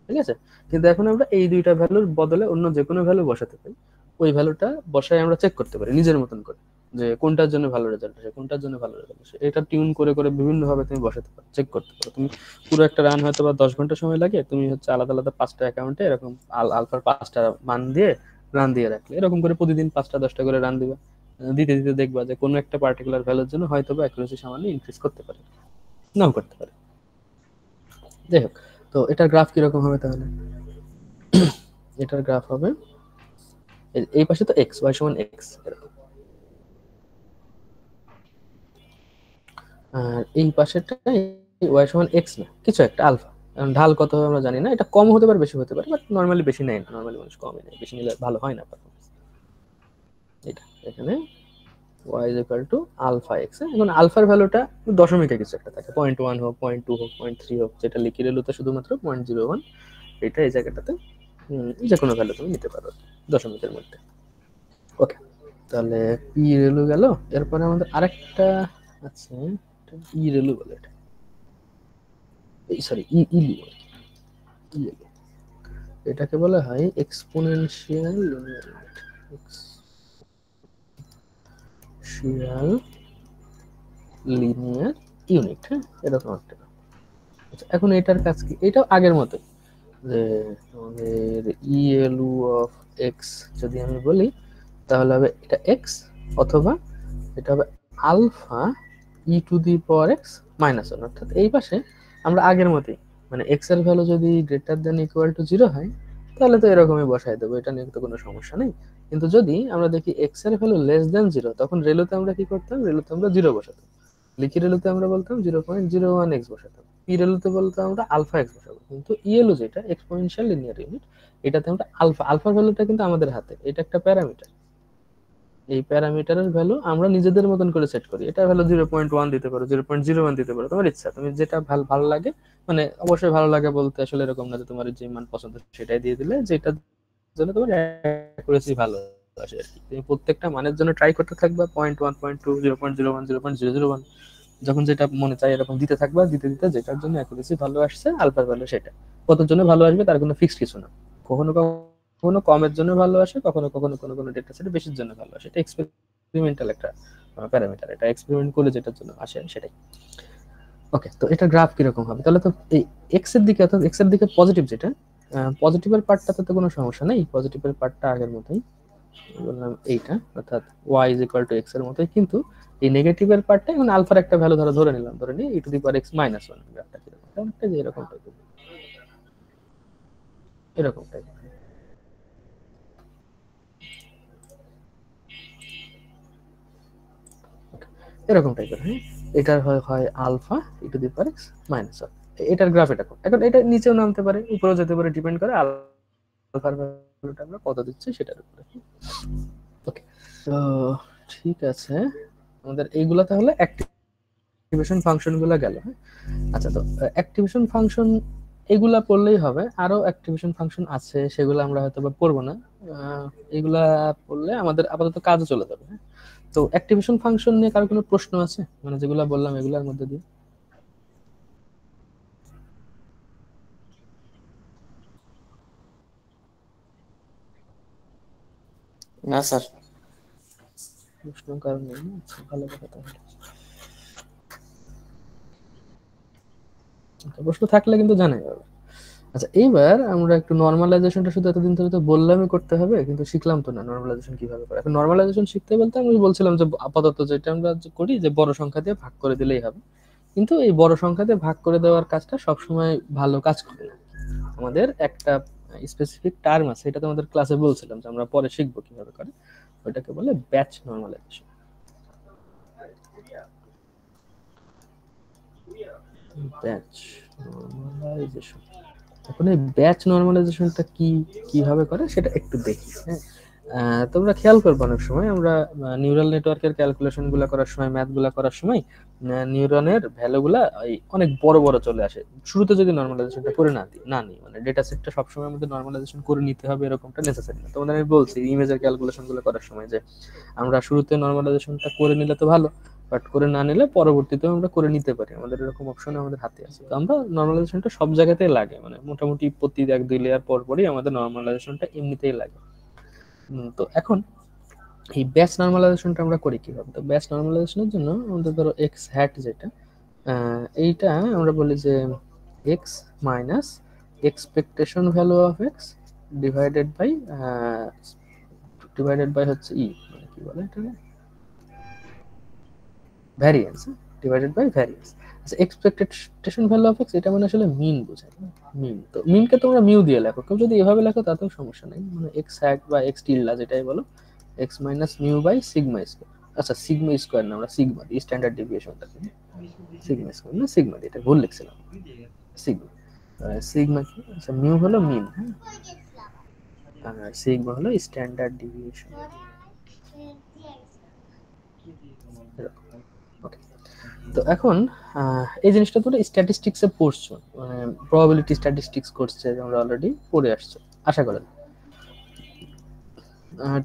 ঠিক আছে? কিন্তু এখন আমরা এই দুইটা ভ্যালুর বদলে অন্য যে কোনো ভ্যালু বসাতে পারি। ওই ভ্যালুটা বসায় আমরা চেক করতে পারি নিজের মতন করে, যে কোনটার জন্য ভালো রেজাল্ট আসে, কোনটার জন্য ভালো রেজাল্ট আসে। এটা টিউন করে করে বিভিন্ন ভাবে তুমি বসাতে পারো, চেক করতে পারো। তুমি পুরো একটা রান হয়তো বা 10 ঘন্টা সময় লাগে, তুমি হচ্ছে আলাদা আলাদা 5টা অ্যাকাউন্টে এরকম আলফার 5টা মান দিয়ে রান দিয়ে রাখলে, এরকম করে প্রতিদিন 5টা 10টা করে রান দিবা। দিতে দিতে দেখবা যে কোনো একটা পার্টিকুলার ভ্যালুর জন্য হয়তো বা অ্যাকুরেসি সামান্য ইনক্রিজ করতে পারে, নাও করতে পারে। যাই হোক, তো এটার গ্রাফ কিরকম হবে তাহলে? এটার গ্রাফ হবে এই পাশে তো এক্স, ওয়াই সমান এক্স, আর এই পাশেরটা ওয়াই সমান এক্স না, কিছু একটা আলফা। কারণ ঢাল কত হবে আমরা জানি না, এটা কম হতে পারে বেশি হতে পারে, বাট নর্মালি বেশি নেয় না, নর্মালি মানুষ কমই নেয়, বেশি নিলে ভালো হয় না পারফরমেন্স। এটা এখানে y is equal to alpha x. এখন আলফার ভ্যালুটা দশমিকে কিছু একটা থাকে, 0.1 হোক, 0.2 হোক, 0.3 হোক, যেটা লিখে রেলুতে শুধুমাত্র 0.01। এটা এই জায়গাটাতে যে কোনো ভ্যালু তুমি নিতে পারো দশমিকের মধ্যে। ওকে, তাহলে পি রেলু গেল। এরপরে আমাদের আরেকটা আছে, ই রেলু বলে এটা, এই সরি ই ইলু, ইলু এটাকে বলা হয় exponential linear unit, exponential linear unit. হ্যাঁ, এরকম একটা। আচ্ছা, এখন এটার কাজ কি? এটাও আগের মতো, যে আমাদের ইএলউ অফ এক্স যদি আমি বলি, তাহলে হবে এটা এক্স, অথবা এটা হবে alpha e to the power x minus one. অর্থাৎ এই পাশে আমরা আগের মতোই, মানে এক্স এর ভ্যালু যদি greater than equal to zero হয় তাহলে তো এরকমই বসাই দেবো, এটা নিয়ে তো কোনো সমস্যা নেই। কিন্তু যদি আমরা দেখি এক্স এর ভ্যালু লেস দেন জিরো, তখন রেলুতে আমরা কি করতাম, রেলুতে আমরা জিরো বসাতাম। লিখি রেলুতে আমরা বলতাম 0.01 এক্স বসাতাম, পি রেলুতে বলতাম আমরা আলফা এক্স বসাবো। কিন্তু ইএলও যেটা এক্সপোনেনশিয়াল লিনিয়ার ইউনিট, এটাতে আমরা আলফা, আলফার ভ্যালুটা কিন্তু আমাদের হাতে, এটা একটা প্যারামিটার। এই প্যারামিটারের ভ্যালু আমরা নিজেদের মতন করে সেট করি। এটা ভ্যালু 0.1 দিতে পারো, 0.01 দিতে পারো, তোমার ইচ্ছা, তুমি যেটা ভালো ভালো লাগে। মানে অবশ্যই ভালো লাগে বলতে আসলে এরকম না যে তোমার যে মান পছন্দ সেটাই দিয়ে দিলে, যেটা জন্য তোমার অ্যাকুরেসি ভালো আসে আর কি। তুমি প্রত্যেকটা মানের জন্য ট্রাই করতে থাকবা, 0.1, 0.2, 0.01, 0.001, যখন যেটা মনে চায় এরকম দিতে থাকবা, দিতে দিতে যেটার জন্য অ্যাকুরেসি ভালো আসছে আলফার ভ্যালু সেটা। কতর জন্য ভালো আসবে তার কোনো ফিক্সড কিছু না। কখনো কখনো কমের জন্য ভালো আসে, কখনো কখনো কোনো কোনো ডেটা সেটে বেশির জন্য ভালো আসে। এটা এক্সপেরিমেন্টাল একটা প্যারামিটার, এটা এক্সপেরিমেন্ট করে যেটার জন্য আসে সেটাই। ওকে, তো এটা গ্রাফ কিরকম হবে তাহলে? তো এই এক্স এর দিকে, অর্থাৎ এক্স এর দিকে পজিটিভ যেটা, পজিটিভের পার্টটাতে তো কোনো সমস্যা নেই, পজিটিভের পার্টটা আগের মতোই বললাম এইটা, অর্থাৎ y is equal to x এর মতোই। কিন্তু এই নেগেটিভের পার্টটা এখন আলফার একটা ভ্যালু ধরে নিলাম, ধরে নিই e to the power x minus one. গ্রাফটা কিরকম? অনেকটা যে এরকম টাইপের, এরকম টাইপের, এরকম টাইপের। হ্যাঁ, এটার হয় হয় alpha e to the power x minus one. এটার গ্রাফ এটা। এখন এটা নিচেও নামতে পারে, উপরেও যেতে পারে, ডিপেন্ড করে আলফার ভ্যালুটা আমরা কত দিচ্ছি সেটার উপরে। ওকে, তো ঠিক আছে, আমাদের এইগুলা তাহলে অ্যাক্টিভেশন ফাংশন গুলা গেল। হ্যাঁ, আচ্ছা, তো অ্যাক্টিভেশন ফাংশন এগুলা পড়লেই হবে? আরো অ্যাক্টিভেশন ফাংশন আছে, সেগুলো আমরা হয়তো বা পড়বো না। এগুলা পড়লে আমাদের আপাতত কাজে চলে যাবে। হ্যাঁ, তো অ্যাক্টিভেশন ফাংশন নিয়ে কারো কোনো প্রশ্ন আছে, মানে যেগুলো বললাম এগুলোর মধ্যে দিয়ে? না স্যার। প্রশ্ন কারণ নেই না? আচ্ছা, ভালো কথা তাহলে। আচ্ছা, প্রশ্ন থাকলে কিন্তু জানাই যাবে। আচ্ছা, এইবার আমরা একটু নর্মালাইজেশনটা, শুধু এতদিন ধরে তো বললামই করতে হবে, কিন্তু শিখলাম তো না নর্মালাইজেশন কিভাবে করে। এখন নর্মালাইজেশন শিখতে বলতে আমি বলছিলাম যে আপাতত যেটা আমরা করি যে বড় সংখ্যা দিয়ে ভাগ করে দিলেই হবে। কিন্তু এই বড় সংখ্যা দিয়ে ভাগ করে দেওয়ার কাজটা সবসময় ভালো কাজ করে না। আমাদের একটা স্পেসিফিক টার্ম আছে, এটা তো আমাদের ক্লাসে বলছিলাম যে আমরা পরে শিখবো কিভাবে করে। ওইটাকে বলে ব্যাচ নর্মালাইজেশন। Batch normalisation. এখন এই ব্যাচ নর্মালাইজেশনটা কি, কিভাবে করে সেটা একটু দেখি। হ্যাঁ, তোমরা খেয়াল করবে অনেক সময় আমরা নিউরাল নেটওয়ার্কের ক্যালকুলেশন গুলা করার সময়, ম্যাথ গুলা করার সময় নিউরনের ভ্যালু গুলা অনেক বড় বড় চলে আসে শুরুতে যদি নর্মালাইজেশনটা করে না নিই, মানে ডেটা সেটটা সবসময় আমাদের নর্মালাইজেশন করে নিতে হবে এরকমটা নেসেসারি না। তোমাদের আমি বলছি ইমেজের ক্যালকুলেশন গুলো করার সময় যে আমরা শুরুতে নর্মালাইজেশনটা করে নিলে তো ভালো, বাট করে না নিলে পরবর্তীতেও আমরা করে নিতে পারি, আমাদের এরকম অপশন আমাদের হাতে আছে। তো আমরা নর্মালাইজেশনটা সব জায়গাতেই লাগে, মানে মোটামুটি প্রতি 1-2 লেয়ার পর পরই আমাদের নর্মালাইজেশনটা এমনিতেই লাগে। তো এখন এই ব্যাচ নর্মালাইজেশনটা আমরা করি কিভাবে? তো ব্যাচ নর্মালাইজেশনের জন্য আমাদের ধরো এক্স হ্যাট যেটা, এইটা আমরা বলি যে x minus expectation value of x divided by হচ্ছে মানে কি বলে এটা, ভ্যারিয়েন্স, ডিভাইডেড বাই ভ্যারিয়েন্স। আচ্ছা, এক্সপেকটেশন ভ্যালু অফ এক্স এটা মানে আসলে মিন বোঝায়। মিন, তো মিনকে তোমরা মিউ দিয়ে লেখো, কেউ যদি এভাবে লেখো তাতেও সমস্যা নেই, মানে এক্স হ্যাট বা এক্স টিল্ডা যেটাই বলো, x minus mu by sigma square. আচ্ছা, সিগমা স্কোয়ার না, আমরা সিগমা দিই, স্ট্যান্ডার্ড ডেভিয়েশনটা সিগমা স্কোয়ার না সিগমা দিই, এটা ভুল লিখছিলাম, সিগমা। সিগমা কি? আচ্ছা, মিউ হলো মিন, হ্যাঁ, আর সিগমা হলো স্ট্যান্ডার্ড ডেভিয়েশন। ওকে, তো এখন এই জিনিসটা তোমরা স্ট্যাটিস্টিক্সে পড়ছো, মানে প্রবাবিলিটি স্ট্যাটিস্টিক্স করছে আমরা অলরেডি পড়ে আসছো আশা করেন।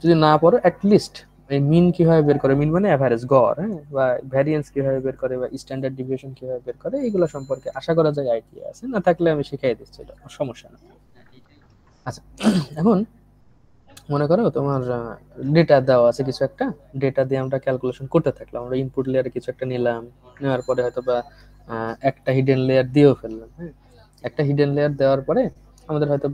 যদি না পড়ো অ্যাটলিস্ট এই মিন কিভাবে বের করে, মিন মানে অ্যাভারেজ গড়, হ্যাঁ, বা ভ্যারিয়েন্স কিভাবে বের করে বা স্ট্যান্ডার্ড ডিভিয়েশন কিভাবে বের করে, এগুলো সম্পর্কে আশা করা যায় আইডিয়া আছে, না থাকলে আমি শিখাই দিচ্ছি, এটা সমস্যা না। আচ্ছা, এখন মনে করো তোমার ডেটা দেওয়া আছে কিছু একটা, ডেটা দিয়ে আমরা ক্যালকুলেশন করতে থাকলাম, আমরা ইনপুট লেয়ারে কিছু একটা নিলাম, নেওয়ার পরে হয়তো বা একটা হিডেন লেয়ার দিয়েও ফেললাম, হ্যাঁ, একটা হিডেন লেয়ার দেওয়ার পরে আমাদের হয়তো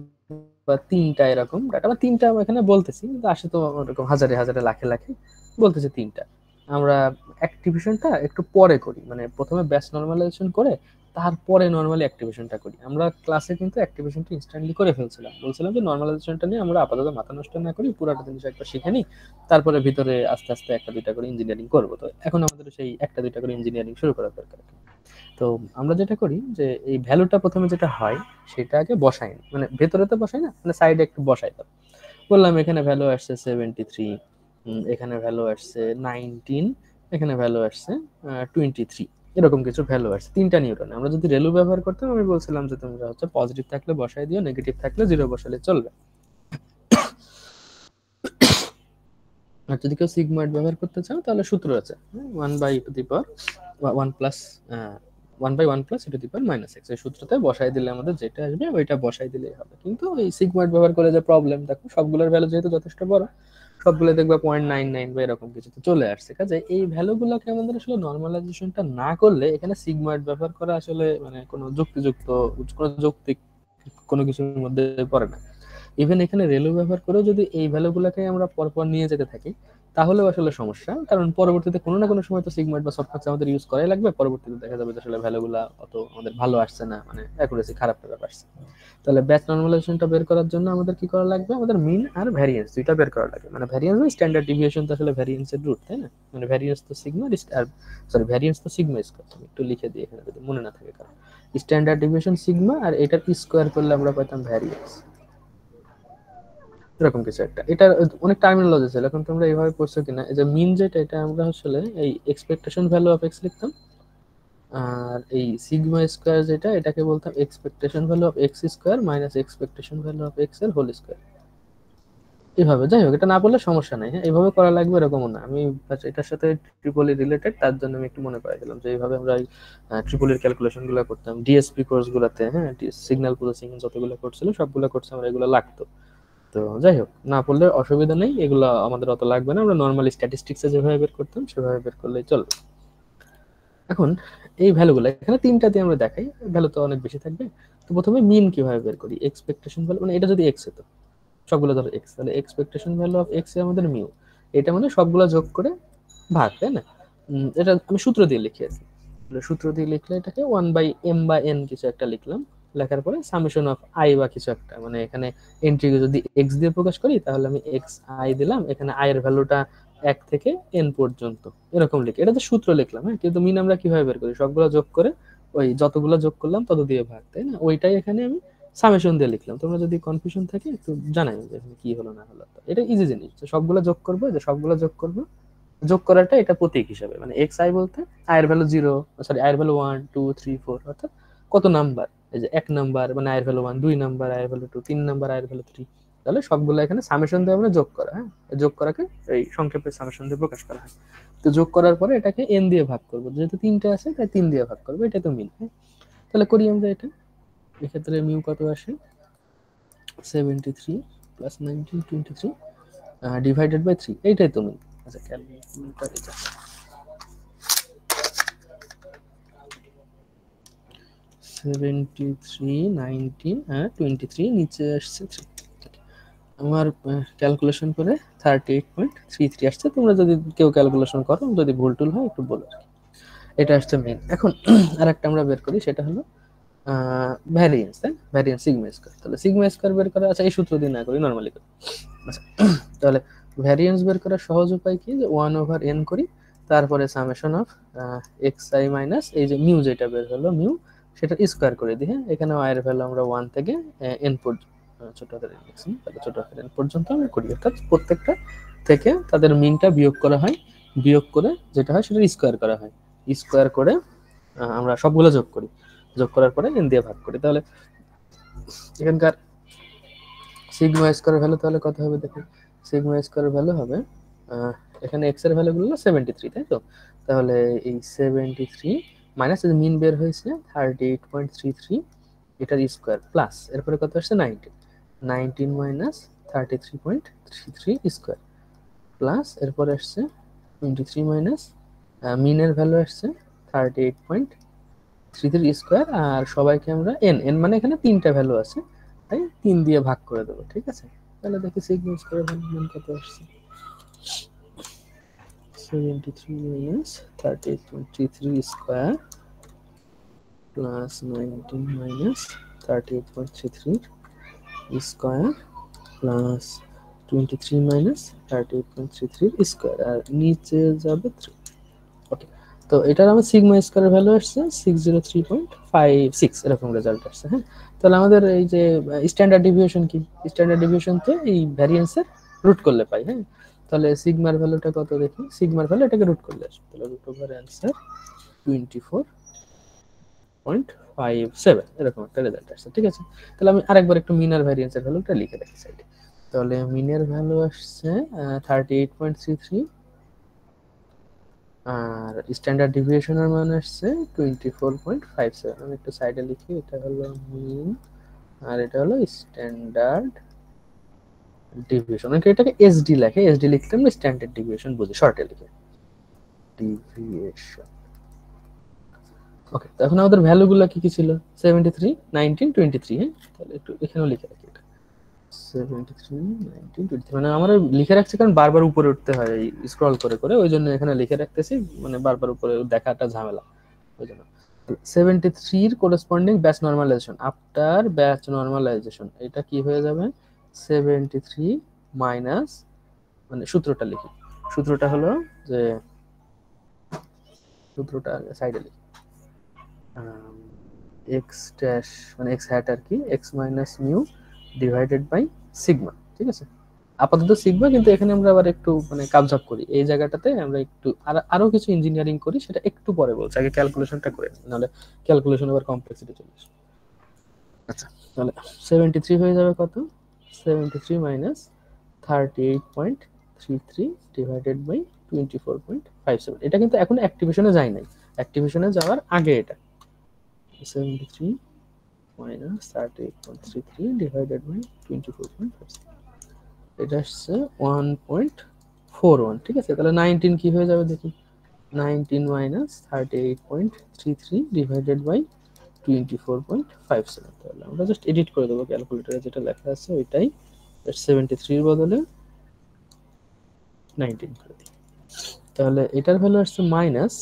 বা 3টা এরকম ডাটা, বা 3টা আমি এখানে বলতেছি, কিন্তু আসে তো এরকম হাজারে হাজারে লাখে লাখে, বলতেছি 3টা। আমরা অ্যাক্টিভেশনটা একটু পরে করি, মানে প্রথমে ব্যাচ নর্মালাইজেশন করে তারপরে নর্মালি অ্যাক্টিভেশনটা করি। আমরা ক্লাসে কিন্তু অ্যাক্টিভেশনটা ইনস্ট্যান্টলি করে ফেলছিলাম, বলছিলাম যে নর্মালাইজেশনটা নিয়ে আমরা আপাতত মাথা নষ্ট না করি, পুরোটা জিনিস একবার শিখে নিই, তারপরে ভিতরে আস্তে আস্তে একটা দুইটা করে ইঞ্জিনিয়ারিং করবো। তো এখন আমাদের সেই একটা দুইটা করে ইঞ্জিনিয়ারিং শুরু করা দরকার। তো আমরা যেটা করি যে এই ভ্যালুটা প্রথমে যেটা হয় সেটা আগে বসাই, মানে ভেতরে তো বসাই না, মানে সাইডে একটু বসাই দাও। বললাম এখানে ভ্যালু আসছে 73, এখানে ভ্যালু আসছে 19, এখানে ভ্যালু আসছে 23, এরকম কিছু ভ্যালু আসছে 3টা নিউটনে। আমরা যদি রেলু ব্যবহার করতাম, আমি বলছিলাম যে তোমরা হচ্ছে পজিটিভ থাকলে বসাই দিও, নেগেটিভ থাকলে জিরো বসালে চলবে। আর যদি কেউ সিগময়েড ব্যবহার করতে চাও তাহলে সূত্র আছে, 1/1+1/1+e⁻⁻x, এই সূত্রতে বসাই দিলে আমাদের যেটা আসবে ওইটা বসাই দিলেই হবে। কিন্তু এই সিগময়েড ব্যবহার করে যে প্রবলেম, দেখো সবগুলোর ভ্যালু যেহেতু যথেষ্ট বড়, সবগুলো দেখবা 0.99 বা এরকম কিছু তো চলে আসছে, কাজে এই ভ্যালুগুলোকে আমাদের আসলে নর্মালাইজেশনটা না করলে এখানে সিগময়েড ব্যবহার করা আসলে মানে কোনো যুক্তিযুক্ত, কোনো যৌক্তিক কোনো কিছুর মধ্যে পড়ে না। ইভেন এখানে রেলও ব্যবহার করেও যদি এই ভ্যালুগুলোকে আমরা পরপর নিয়ে যেতে থাকি তাহলেও আসলে সমস্যা, কারণ পরবর্তীতে কোনো না কোনো সময় তো সিগময়েড বা সফটম্যাক্স আমাদের ইউজ করাই লাগবে, পরবর্তীতে দেখা যাবে যে আসলে ভ্যালুগুলা অত আমাদের ভালো আসছে না, মানে অ্যাকুরেসি খারাপ খারাপ আসছে। তাহলে ব্যাচ নর্মালাইজেশনটা বের করার জন্য আমাদের কি করা লাগবে, আমাদের মিন আর ভ্যারিয়েন্স দুইটা বের করা লাগবে, মানে ভ্যারিয়েন্স বা স্ট্যান্ডার্ড ডিভিয়েশন তো আসলে ভ্যারিয়েন্সের রুট, তাই না, মানে ভ্যারিয়েন্স তো সিগমা আর সরি ভ্যারিয়েন্স তো সিগমা স্কয়ার, আমি একটু লিখে দিই এখানে যদি মনে না থাকে, কারণ স্ট্যান্ডার্ড ডিভিয়েশন সিগমা আর এটার স্কয়ার করলে আমরা পাইতাম ভ্যারিয়েন্স, এরকম কিছু একটা। এটা অনেক টার্মিনোলজি ছিল, এখন তোমরা এইভাবে পড়ছো কিনা, এই যে মিন যেটা, এটা আমরা আসলে এই এক্সপেকটেশন ভ্যালু অফ এক্স লিখতাম, আর এই সিগমা স্কয়ার যেটা, এটাকে বলতাম expectation value of x square minus expectation value of x এর হোল স্কয়ার। এইভাবে, যাই হোক, এটা না বললে সমস্যা নাই, হ্যাঁ, এইভাবে করা লাগবে এরকমও না, আমি এটার সাথে ট্রিপলি রিলেটেড, তার জন্য আমি একটু মনে করাই দিলাম যে এইভাবে আমরা ট্রিপলির ক্যালকুলেশন গুলো করতাম ডিএসপি কোর্স গুলাতে, হ্যাঁ, সিগন্যাল প্রসেসিং যতগুলো করছিল সবগুলো করছে আমরা, এগুলো লাগতো। তো যাই হোক, না পড়লে অসুবিধা নেই, এগুলো আমাদের অত লাগবে না, আমরা নর্মালি স্ট্যাটিস্টিক্সে যেভাবে বের করতাম সেভাবে বের করলেই চলবে। এখন এই ভ্যালুগুলো এখানে 3টা দিয়ে আমরা দেখাই, ভ্যালু তো অনেক বেশি থাকবে। তো প্রথমে মিন কিভাবে বের করি, এক্সপেকটেশন ভ্যালু, মানে এটা যদি এক্স হতো, সবগুলো ধরো এক্স, তাহলে এক্সপেকটেশন ভ্যালু অফ এক্স এ আমাদের মিউ, এটা মানে সবগুলো যোগ করে ভাগ, তাই না। এটা আমি সূত্র দিয়ে লিখেছি, সূত্র দিয়ে লিখলে এটাকে 1/m/n কিছু একটা লিখলাম, লেখার পরে সামেশন অফ আই বা কিছু একটা, মানে এখানে এন্ট্রি যদি এক্স দিয়ে প্রকাশ করি তাহলে আমি এক্স আই দিলাম, এখানে আই এর ভ্যালুটা 1 থেকে n পর্যন্ত, এরকম লিখে এটা তো সূত্র লিখলাম, হ্যাঁ। কিন্তু মিন আমরা কিভাবে বের করি, সবগুলো যোগ করে ওই যতগুলো যোগ করলাম তত দিয়ে ভাগ, তাই না, ওইটাই এখানে আমি সামেশন দিয়ে লিখলাম। তোমরা যদি কনফিউশন থাকে একটু জানাই যে কি হলো না হলো। এটা ইজি জিনিস, সবগুলো যোগ করবো, যে সবগুলো যোগ করবো, যোগ করাটা এটা প্রতীক হিসাবে, মানে এক্স আই বলতে আই এর ভ্যালু 0, সরি আই এর ভ্যালু 1 2 3 4, অর্থাৎ কত নাম্বার, এই যে 1 নাম্বার মানে আই এর ভ্যালু 1, 2 নাম্বার আই এর ভ্যালু 2, 3 নাম্বার আই এর ভ্যালু 3। তাহলে সবগুলো এখানে সামেশন দিয়ে আমরা যোগ করা, হ্যাঁ, যোগ করাকে এই সংক্ষেপে সামেশন দিয়ে প্রকাশ করা হয়। তো যোগ করার পরে এটাকে n দিয়ে ভাগ করব, যেহেতু 3টা আছে তাই 3 দিয়ে ভাগ করব, এটা তো মিল। তাহলে করি আমরা এটা। এক্ষেত্রে মিউ কত আসে, 73 প্লাস 19 23 ডিভাইডেড বাই 3, এইটাই তো মিল। আচ্ছা ক্যালকুলেটর এটা 73 19 আর 23 নিচে আসছে 3। আমার ক্যালকুলেশন করে 38.33 আসছে। তোমরা যদি কেউ ক্যালকুলেশন করো, যদি ভুল টুল হয় একটু বলো। এটা আসছে মেইন। এখন আরেকটা আমরা বের করি, সেটা হলো ভ্যারিয়েন্স, তাই ভ্যারিয়েন্স সিগমা স্কয়ার। তাহলে সিগমা স্কয়ার বের করা, আচ্ছা এই সূত্র দিয়ে না করি, নরমালি করি। আচ্ছা তাহলে ভ্যারিয়েন্স বের করার সহজ উপায় কি, যে 1/n করি, তারপরে সামেশন অফ xi মাইনাস এই যে মিউ যেটা বের হলো মিউ, সেটা স্কয়ার করে দিই। হ্যাঁ, এখানে y এর ভ্যালু আমরা 1 থেকে n পর্যন্ত, ছোট হাতের n লিখছি, তাহলে ছোট হাতের n পর্যন্ত আমরা করি, অর্থাৎ প্রত্যেকটা থেকে তাদের মিনটা বিয়োগ করা হয়, বিয়োগ করে যেটা হয় সেটা স্কয়ার করা হয়, স্কয়ার করে আমরা সবগুলো যোগ করি, যোগ করার পরে n দিয়ে ভাগ করি। তাহলে এখানকার সিগমা স্কয়ার ভ্যালু তাহলে কত হবে দেখুন, সিগমা স্কয়ার ভ্যালু হবে এখানে x এর ভ্যালু গুলো 73, তাই তো। তাহলে এই 73 মাইনাস এই মিন বের হয়েছে 38.33, এটার স্কয়ার প্লাস এরপরে কত আসছে 19, 19 মাইনাস 33.33 স্কয়ার প্লাস এরপরে আসছে 23 মাইনাস মিনের ভ্যালু আসছে 38.33 স্কয়ার, আর সবাইকে আমরা n মানে এখানে 3টা ভ্যালু আছে তাই 3 দিয়ে ভাগ করে দেবো, ঠিক আছে। তাহলে দেখি সিগমা স্কয়ার মান কত আসছে, 73 minus 38.33 square plus 19 minus 38.33 square plus 23 minus 38.33 square, আর নিচে যাবে 3। ওকে, তো এটার আমার সিগমা স্কয়ারের ভ্যালু আসছে 603.56, এরকম রেজাল্ট আসছে। হ্যাঁ, তাহলে আমাদের এই যে স্ট্যান্ডার্ড ডেভিয়েশন কি, স্ট্যান্ডার্ড ডেভিয়েশন তো এই ভ্যারিয়েন্সের রুট করলে পাই। হ্যাঁ, তাহলে সিগমার ভ্যালুটা কত দেখি, সিগমার ভ্যালু এটাকে রুট করলে আসবে, তাহলে রুট ওভার অ্যান্সার 24.57, এরকম একটা রেজাল্ট আসছে, ঠিক আছে। তাহলে আমি আরেকবার একটু মিনার ভ্যারিয়েন্সের ভ্যালুটা লিখে রাখি সাইডে। তাহলে মিনের ভ্যালু আসছে 38.33, আর স্ট্যান্ডার্ড ডেভিয়েশনের মান আসছে 24.57। আমি একটু সাইডে লিখি, এটা হলো মিন আর এটা হলো স্ট্যান্ডার্ড ডেভিয়েশন। অনেকে এটাকে এসডি লেখে, এসডি লিখলে আমরা স্ট্যান্ডার্ড ডেভিয়েশন বুঝি, শর্টে লিখে ডেভিয়েশন। ওকে, তো এখন আমাদের ভ্যালুগুলো কি কি ছিল, 73 19 23। হ্যাঁ, তাহলে একটু এখানেও লিখে রাখি, এটা 73 19 23, মানে আমার লিখে রাখছি কারণ বারবার উপরে উঠতে হয় স্ক্রল করে করে, ওই জন্য এখানে লিখে রাখতেছি, মানে বারবার উপরে দেখাটা ঝামেলা, ওই জন্য। 73 এর corresponding batch normalisation, after batch normalisation এটা কি হয়ে যাবে, 73 মাইনাস, মানে সূত্রটা লিখি, সূত্রটা হলো যে, সূত্রটা সাইডে লিখি, এক্স ড্যাশ মানে এক্স হ্যাট আর কি, x minus mu divided by sigma, ঠিক আছে। আপাতত সিগমা, কিন্তু এখানে আমরা আবার একটু মানে কাবজাব করি, এই জায়গাটাতে আমরা একটু আরো কিছু ইঞ্জিনিয়ারিং করি, সেটা একটু পরে বলছি, আগে ক্যালকুলেশনটা করে, নাহলে ক্যালকুলেশন আবার কমপ্লেক্সিটি চলে আসবে। আচ্ছা, তাহলে 73 হয়ে যাবে কত, 73 মাইনাস 38.33 ডিভাইডেড বাই 24.57। এটা কিন্তু এখন অ্যাক্টিভেশনে যায় নাই, অ্যাক্টিভেশনে যাওয়ার আগে এটা 73 minus 38.33 divided by 24.57, এটা আসছে 1.41, ঠিক আছে। তাহলে 19 কি হয়ে যাবে দেখি, 19 minus 38.33 divided by 24.57, তাহলে আমরা জাস্ট এডিট করে দেবো ক্যালকুলেটরে, যেটা লেখা আছে ওইটাই 73 এর বদলে 19 করে দিই। তাহলে এটার ভ্যালু আসছে মাইনাস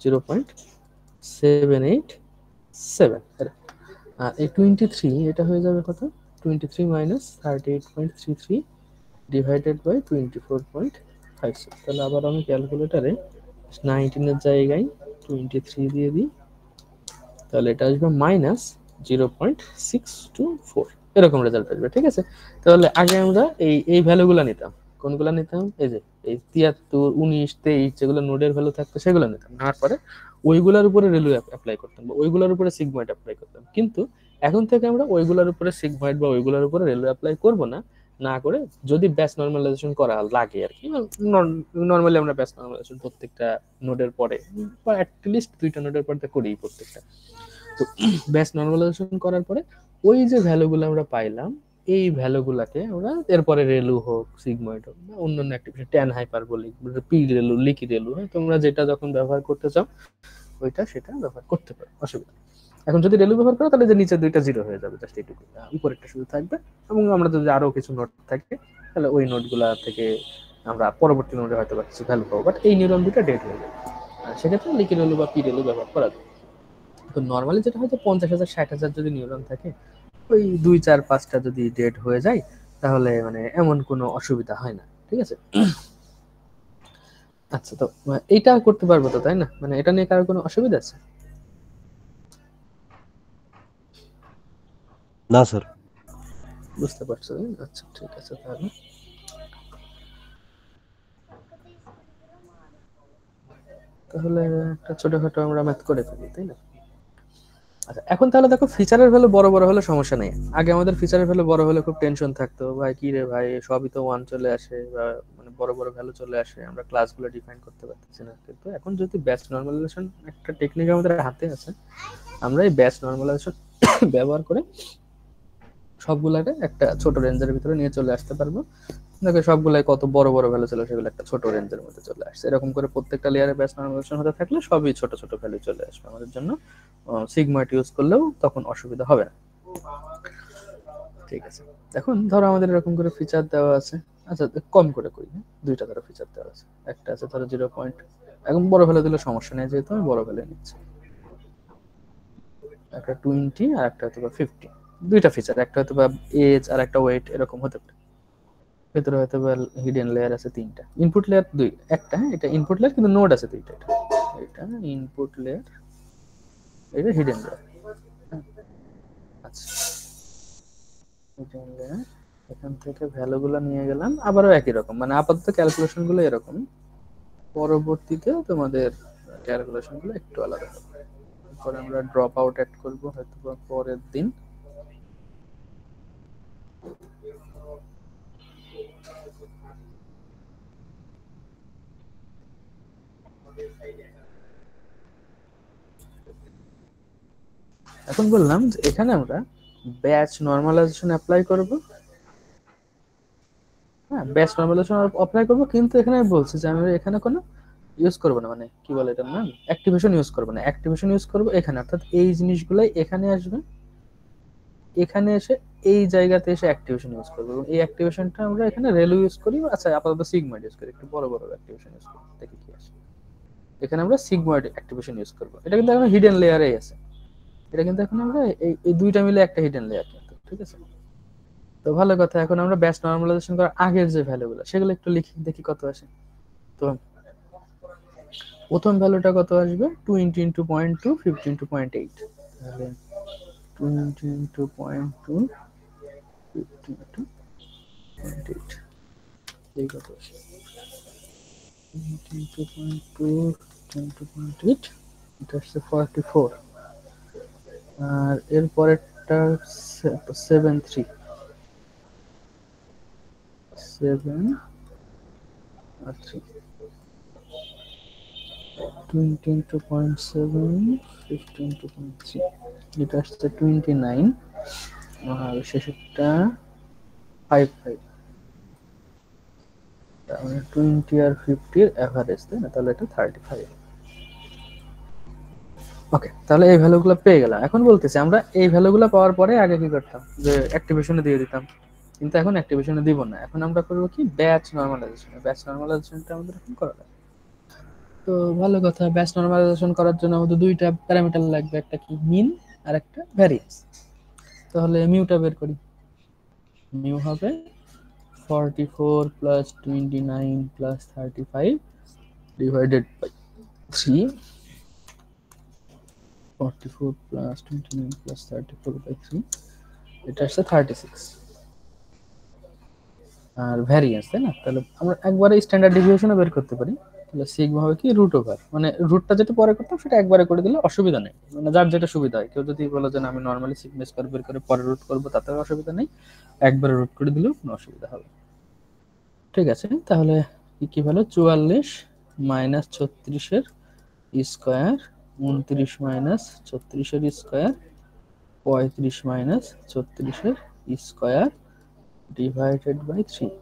0.787, আর এই 23 এটা হয়ে যাবে কত, 23 মাইনাস 38.33 ডিভাইডেড বাই 24.57। তাহলে আবার আমি ক্যালকুলেটারে 19 এর জায়গায় 23 দিয়ে দিই, তাহলে এটা আসবে মাইনাস 0.624 এরকম রেজাল্ট আসবে। ঠিক আছে, তাহলে আগে আমরা এই ভ্যালুগুলো নিতাম। কোনগুলো নিতাম? এই যে এই 73, 19, 23 যেগুলো নোডের ভ্যালু থাকতো সেগুলো নিতাম, নেওয়ার পরে ওইগুলোর উপরে রেলু অ্যাপ্লাই করতাম বা ওইগুলোর উপরে সিগময়েড অ্যাপ্লাই করতাম। কিন্তু এখন থেকে আমরা ওইগুলোর উপরে সিগময়েড বা ওইগুলোর উপরে রেলু অ্যাপ্লাই করব না। না করে যদি ব্যাচ নর্মালাইজেশন করা লাগে আর কি, নর্মালি আমরা ব্যাচ নর্মালাইজেশন প্রত্যেকটা নোডের পরে বা অ্যাটলিস্ট 2টা নোডের পরে করি প্রত্যেকটা। তো ব্যাচ নর্মালাইজেশন করার পরে ওই যে ভ্যালুগুলো আমরা পাইলাম, এই ভ্যালুগুলাকে আমরা এরপরে রেলু হোক, সিগময়েড হোক বা অন্যান্য activity, tan hyperbolic, P ReLU, leaky ReLU, তোমরা যেটা যখন ব্যবহার করতে চাও ওইটা সেটা ব্যবহার করতে পারো, অসুবিধা। এখন যদি রেলু ব্যবহার করো তাহলে যে নিচে দুইটা জিরো হয়ে যাবে, জাস্ট এইটুকু, উপরেরটা শুধু থাকবে। এবং আমরা যদি আরো কিছু নোট থাকে তাহলে ওই নোটগুলা থেকে আমরা পরবর্তী নোটে হয়তো বা কিছু ভ্যালু পাবো, বাট এই নিউরন দুটো ডেট হয়ে যাবে। আর সেক্ষেত্রে লিকি রেলু বা পি রেলু ব্যবহার করা যায়। তো নর্মালি যেটা হয়তো 50,000 60,000 যদি নিউরন থাকে, ওই 2 4 5টা যদি ডেড হয়ে যায় তাহলে মানে এমন কোনো অসুবিধা হয় না। ঠিক আছে, আচ্ছা, তো এইটা করতে পারবো তো, তাই না? মানে এটা নিয়ে কারো কোনো অসুবিধা আছে? না স্যার। বুঝতে পারছো? আচ্ছা ঠিক আছে, তাহলে তাহলে একটা ছোটখাটো আমরা ম্যাথ করে ফেলি, তাই না? আচ্ছা, এখন তাহলে দেখো, ফিচারের ভ্যালু বড় বড় হলে সমস্যা নেই। আগে আমাদের ফিচারের ভ্যালু বড় হলে খুব টেনশন থাকতো, ভাই কি রে ভাই, সবই তো 1 চলে আসে বা মানে বড় বড় ভ্যালু চলে আসে, আমরা ক্লাসগুলো ডিফাইন করতে পারতেছি না। কিন্তু এখন যদি ব্যাচ নরমালাইজেশন একটা টেকনিক আমাদের হাতে আছে, আমরা এই ব্যাচ নরমালাইজেশন ব্যবহার করে সবগুলাকে একটা ছোট রেঞ্জের ভিতরে নিয়ে চলে আসতে পারবো। দেখো সবগুলাই কত বড় বড় ভ্যালু ছিল, সেগুলো একটা ছোট রেঞ্জের মধ্যে চলে আসছে। এরকম করে প্রত্যেকটা লেয়ারে ব্যাচ নরমালাইজেশন হতে থাকলে সবই ছোট ছোট ভ্যালু চলে আসবে আমাদের জন্য। সিগমাট ইউজ করলেও তখন অসুবিধা হবে না। ঠিক আছে, এখন ধরো আমাদের এরকম করে ফিচার দেওয়া আছে। আচ্ছা, কম করে করি, দুইটা ধরো ফিচার দেওয়া আছে। একটা আছে ধরো 0. এখন বড় ভ্যালু দিলে সমস্যা নেই, যেহেতু আমি বড় ভ্যালু নিচ্ছি। একটা 20 আর একটা হয়তো বা 50, দুইটা ফিচার, একটা হয়তো বা এজ আর একটা ওয়েট, এরকম হতে পারে। ভেতরে হয়তো বা হিডেন লেয়ার আছে 3টা, ইনপুট লেয়ার একটা, হ্যাঁ এটা ইনপুট লেয়ার, কিন্তু নোড আছে 2টা। এটা ইনপুট লেয়ার, এটা হিডেন লেয়ার। আচ্ছা, হিডেন লেয়ার, এখান থেকে ভ্যালুগুলো নিয়ে গেলাম, আবারও একই রকম, মানে আপাতত ক্যালকুলেশন গুলো এরকম, পরবর্তীতে তোমাদের ক্যালকুলেশন গুলো একটু আলাদা হবে। পরে আমরা ড্রপ আউট অ্যাড করবো হয়তো বা পরের দিন। এখন বললাম যে এখানে আমরা ব্যাচ নরমালাইজেশন অ্যাপ্লাই করব। হ্যাঁ, ব্যাচ নরমালাইজেশন অ্যাপ্লাই করব, কিন্তু এখানে আমি বলছি যে আমি এখানে কোনো ইউজ করবো না, মানে কি বলে এটার নাম, অ্যাক্টিভেশন ইউজ করবো না। অ্যাক্টিভেশন ইউজ করবো এখানে, অর্থাৎ এই জিনিসগুলাই এখানে আসবে, এখানে এসে এই জায়গাতে এসে অ্যাক্টিভেশন ইউজ করবো। এবং এই অ্যাক্টিভেশনটা আমরা এখানে রেলু ইউজ করি। আচ্ছা, আপাতত সিগময়েড ইউজ করি, একটু বড় বড় অ্যাক্টিভেশন ইউজ করি, দেখি কি আসে। এখানে আমরা সিগময়েড অ্যাক্টিভেশন ইউজ করবো। এটা কিন্তু এখন হিডেন লেয়ারেই আছে, এটা কিন্তু এখন আমরা এই দুইটা মিলে একটা হিডেন লেয়ার কিন্তু। ঠিক আছে, তো ভালো কথা। এখন আমরা ব্যাচ নরমালাইজেশন করার আগের যে ভ্যালুগুলো সেগুলো একটু লিখি, দেখি কত আসে। তো প্রথম ভ্যালুটা কত আসবে? 20 ইন্টু 0.2, 50 ইন্টু 0.8, তাহলে 20 ইন্টু 0.2, 50 ইন্টু 0.8, এই কত আসে? 20 ইন্টু 0.2, 50 ইন্টু 0.8, এটা আসছে 44। আর এর পরেরটা 73, 7 আর 3, 20 ইন্টু 0.7, 50 ইন্টু 0.3, এটা আসছে 29। আর শেষেরটা 55, তার মানে 20 আর 50 এর এভারেজ, তাই না? তাহলে এটা 35। ওকে, তাহলে এই ভ্যালুগুলো পেয়ে গেলাম। এখন বলতেছি আমরা এই ভ্যালুগুলো পাওয়ার পরে আগে কি করতাম, যে অ্যাক্টিভেশনে দিয়ে দিতাম। কিন্তু এখন অ্যাক্টিভেশনে দিব না, এখন আমরা করবো কি, ব্যাচ নরমালাইজেশন। ব্যাচ নরমালাইজেশনটা আমাদের এখন করা লাগবে। তো ভালো কথা, ব্যাচ নরমালাইজেশন করার জন্য আমাদের দুইটা প্যারামিটার লাগবে, একটা কি মিন আর একটা ভ্যারিয়েন্স। তাহলে মিউটা বের করি। মিউ হবে 44 plus 29 plus 35 divided by 3 44 plus 29 plus 34/3, এটা আসছে 36। আর ভ্যারিয়েন্স, তাই না? তাহলে আমরা একবারে স্ট্যান্ডার্ড ডেভিয়েশনও বের করতে পারি। তাহলে সিগমা হবে কি রুট ওভার, মানে রুটটা যেটা পরে করতাম সেটা একবারে করে দিলে অসুবিধা নেই, মানে যার যেটা সুবিধা হয়। কেউ যদি বলে যে আমি নর্মালি সিগমা স্কয়ার বের করে পরে রুট করবো, তাতেও অসুবিধা নেই, একবারে রুট করে দিলেও কোনো অসুবিধা হবে। ঠিক আছে, তাহলে কি হলো 44 মাইনাস 36-এর স্কয়ার, 29 মাইনাস 36-এর স্কয়ার, 35 মাইনাস 36-এর স্কয়ার ডিভাইডেড বাই 3।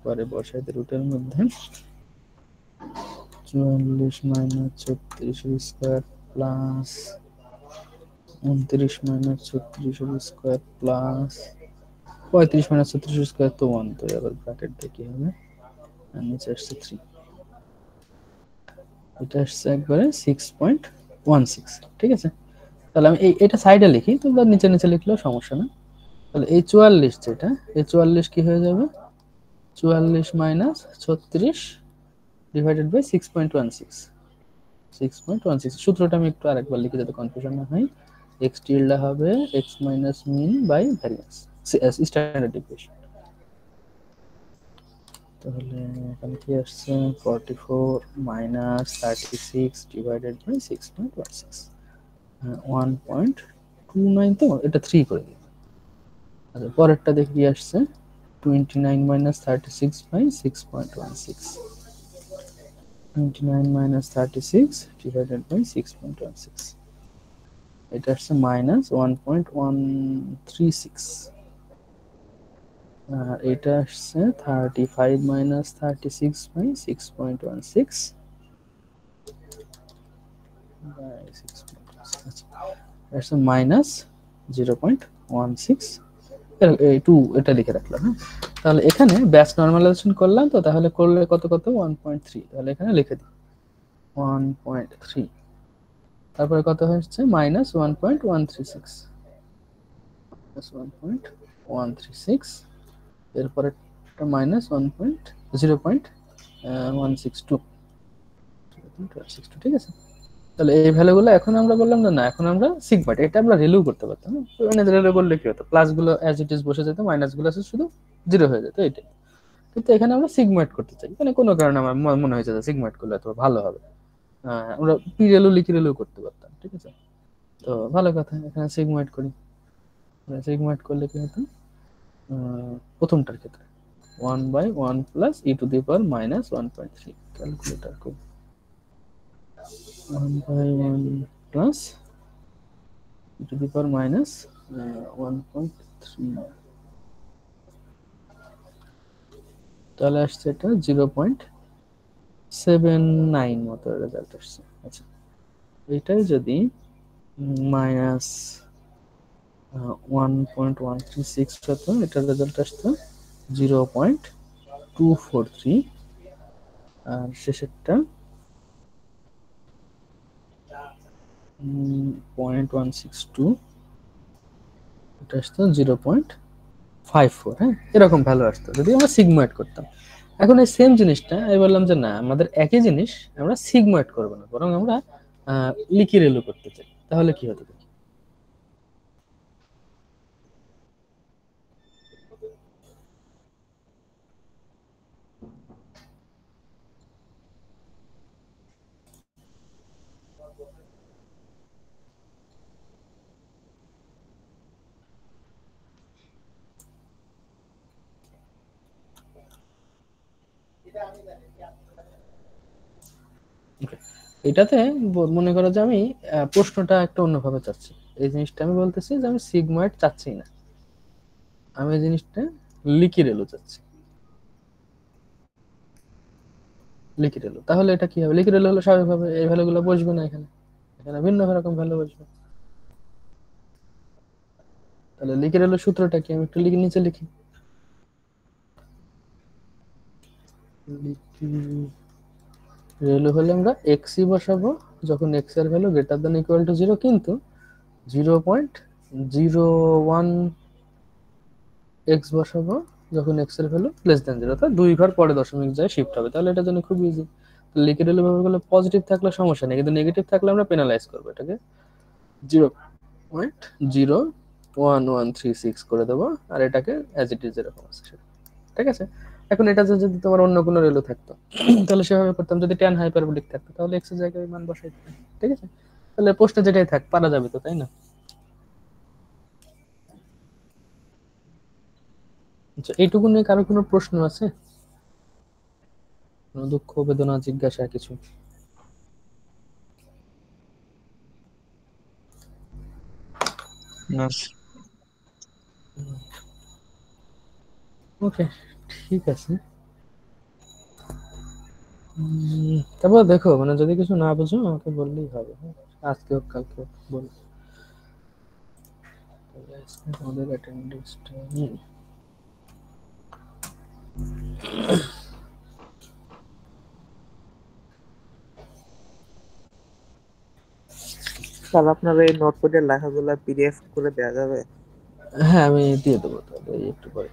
পরে বসাই দিই রুটের মধ্যে 44 minus 36 square plus 29 minus 36 square plus 35 minus 36 square, তো 1, তো আবার ব্র্যাকেট দিয়ে কি হবে, আর নিচে আসছে 3, এটা আসছে একবারে 6.16। ঠিক আছে, তাহলে আমি এটা সাইডে লিখি, তোমরা নিচে নিচে লিখলেও সমস্যা না। তাহলে এই 44 যেটা, এই 44 কি হয়ে যাবে, 44 মাইনাস 36 ডিভাইডেড বাই 6.16। 6.16 সূত্রটা আমি একটু আরেকবার লিখে যাতে কনফিউশন না হয়। এক্স টিল্ডা হবে x minus mean by variance, standard deviation. তাহলে এখানে কি আসছে 44 মাইনাস 36 ডিভাইডেড বাই 6.16, 1.29, তো এটা 3 করে দিই। আচ্ছা, পরেরটা দেখি কি আসছে 29 minus 36 by 6.16, 29 minus 36 divided by 6.16, এটা আসছে মাইনাস 1.136। আর এটা আসছে 35 মাইনাস 36 বাই 6.16 বাই 6.16, আসছে মাইনাস 0.16, এই 2 এটা লিখে রাখলাম। হ্যাঁ, তাহলে এখানে ব্যাচ নরমালাইজেশন করলাম, তো তাহলে করলে কত কত 1.3, তাহলে এখানে লিখে দিই 1.3, তারপরে কত হচ্ছে মাইনাস 1.136, 1.136, এরপরে মাইনাস 0.162। ঠিক আছে, তাহলে এই ভ্যালুগুলো এখন আমরা বললাম না, এখন আমরা সিগমাটা এটা আমরা রিলিউ করতে পারতাম, মানে রিলিউ করলে কি হতো, প্লাস গুলো অ্যাজ ইট ইজ বসে যেত, মাইনাস গুলো শুধু জিরো হয়ে যেত, এটাই। কিন্তু এখানে আমরা সিগমাইট করতে চাই, মানে কোনো কারণে আমার মনে হয়েছে যে সিগমাইট করলে এত ভালো হবে, আমরা পি রিলিউ লিখে রিলিউ করতে পারতাম। ঠিক আছে, তো ভালো কথা, এখানে সিগমাইট করি। সিগমাইট করলে কি হতো, প্রথমটার ক্ষেত্রে 1/1 plus E to the power minus 1.3, calculator করি 1/1 plus E to the power minus 1.3, তাহলে আসছে এটা 0.79 মতো রেজাল্ট আসছে। আচ্ছা, এটাই যদি মাইনাস 1.136 হতো, এটার রেজাল্ট আসতো 0.243, আর শেষেরটা 0.162, এটা আসতো 0.54। হ্যাঁ, এরকম ভ্যালু আসতো যদি আমরা সিগময়েড করতাম। এখন এই সেম জিনিসটা আমি বললাম যে না, আমাদের একই জিনিস আমরা সিগময়েড করবো না, বরং আমরা লিকি রেলু করতে চাই, তাহলে কি হতে পারে? এটাতে মনে করো যে আমি প্রশ্নটা একটা অন্যভাবে চাচ্ছি, এই জিনিসটা আমি বলতেছি যে আমি সিগময়েড চাচ্ছি না, আমি এই জিনিসটা লিকি রেলু চাচ্ছি, লিকি রেলু। তাহলে এটা কি হবে, লিকি রেলু হলে স্বাভাবিকভাবে এই ভ্যালুগুলো বসবে না এখানে, এখানে ভিন্ন রকম ভ্যালু বসবে। তাহলে লিকি রেলু সূত্রটা কি, আমি একটু লিখে নিচে লিখি। লিকি রেলু হলে আমরা এক্সই বসাবো যখন এক্স এর value greater than equal to 0, কিন্তু 0.01 এক্স বসাবো যখন এক্স এর ভ্যালু লেস দ্যান 0, অর্থাৎ 2 ঘর পরে দশমিক যায় শিফট হবে, তাহলে এটা জন্য খুব ইজি। লিকুইড হলে ব্যবহার করলে পজিটিভ থাকলে সমস্যা নেই, কিন্তু নেগেটিভ থাকলে আমরা পেনালাইজ করবো, এটাকে 0.11136 করে দেবো, আর এটাকে অ্যাজ ইট ইজ যেরকম আছে সেটা। ঠিক আছে, এখন এটা যদি তোমার অন্য কোনো রেলও থাকতো তাহলে সেভাবে করতাম, যদি ট্যান হাইপারবোলিক থাকতো তাহলে এক্স এর জায়গায় মান বসাই দিতাম। ঠিক আছে, তাহলে প্রশ্নে যেটাই থাক পারা যাবে তো, তাই না? আচ্ছা, এইটুকু নিয়ে কারো কোনো প্রশ্ন আছে? কোনো দুঃখ বেদনা জিজ্ঞাসা কিছু? না। ওকে, ঠিক আছে। তারপর দেখো, মানে যদি কিছু না বুঝো আমাকে বললেই হবে, হ্যাঁ? আজকে হোক কালকে হোক বলো। তাহলে আজকে আমাদের অ্যাটেন্ডেন্সটা স্যার আপনার এই নোটপ্যাডের লেখাগুলো পিডিএফ করে দেওয়া যাবে? হ্যাঁ, আমি দিয়ে দেবো তাহলে এই একটু পরে।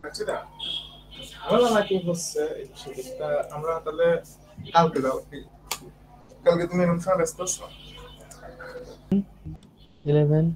আচ্ছা, ঝামেলা নাকি হচ্ছে এই বিষয়টা, আমরা তাহলে কালকে যাও। কালকে তুমি এরকম সময় ব্যস্ত আছো? 11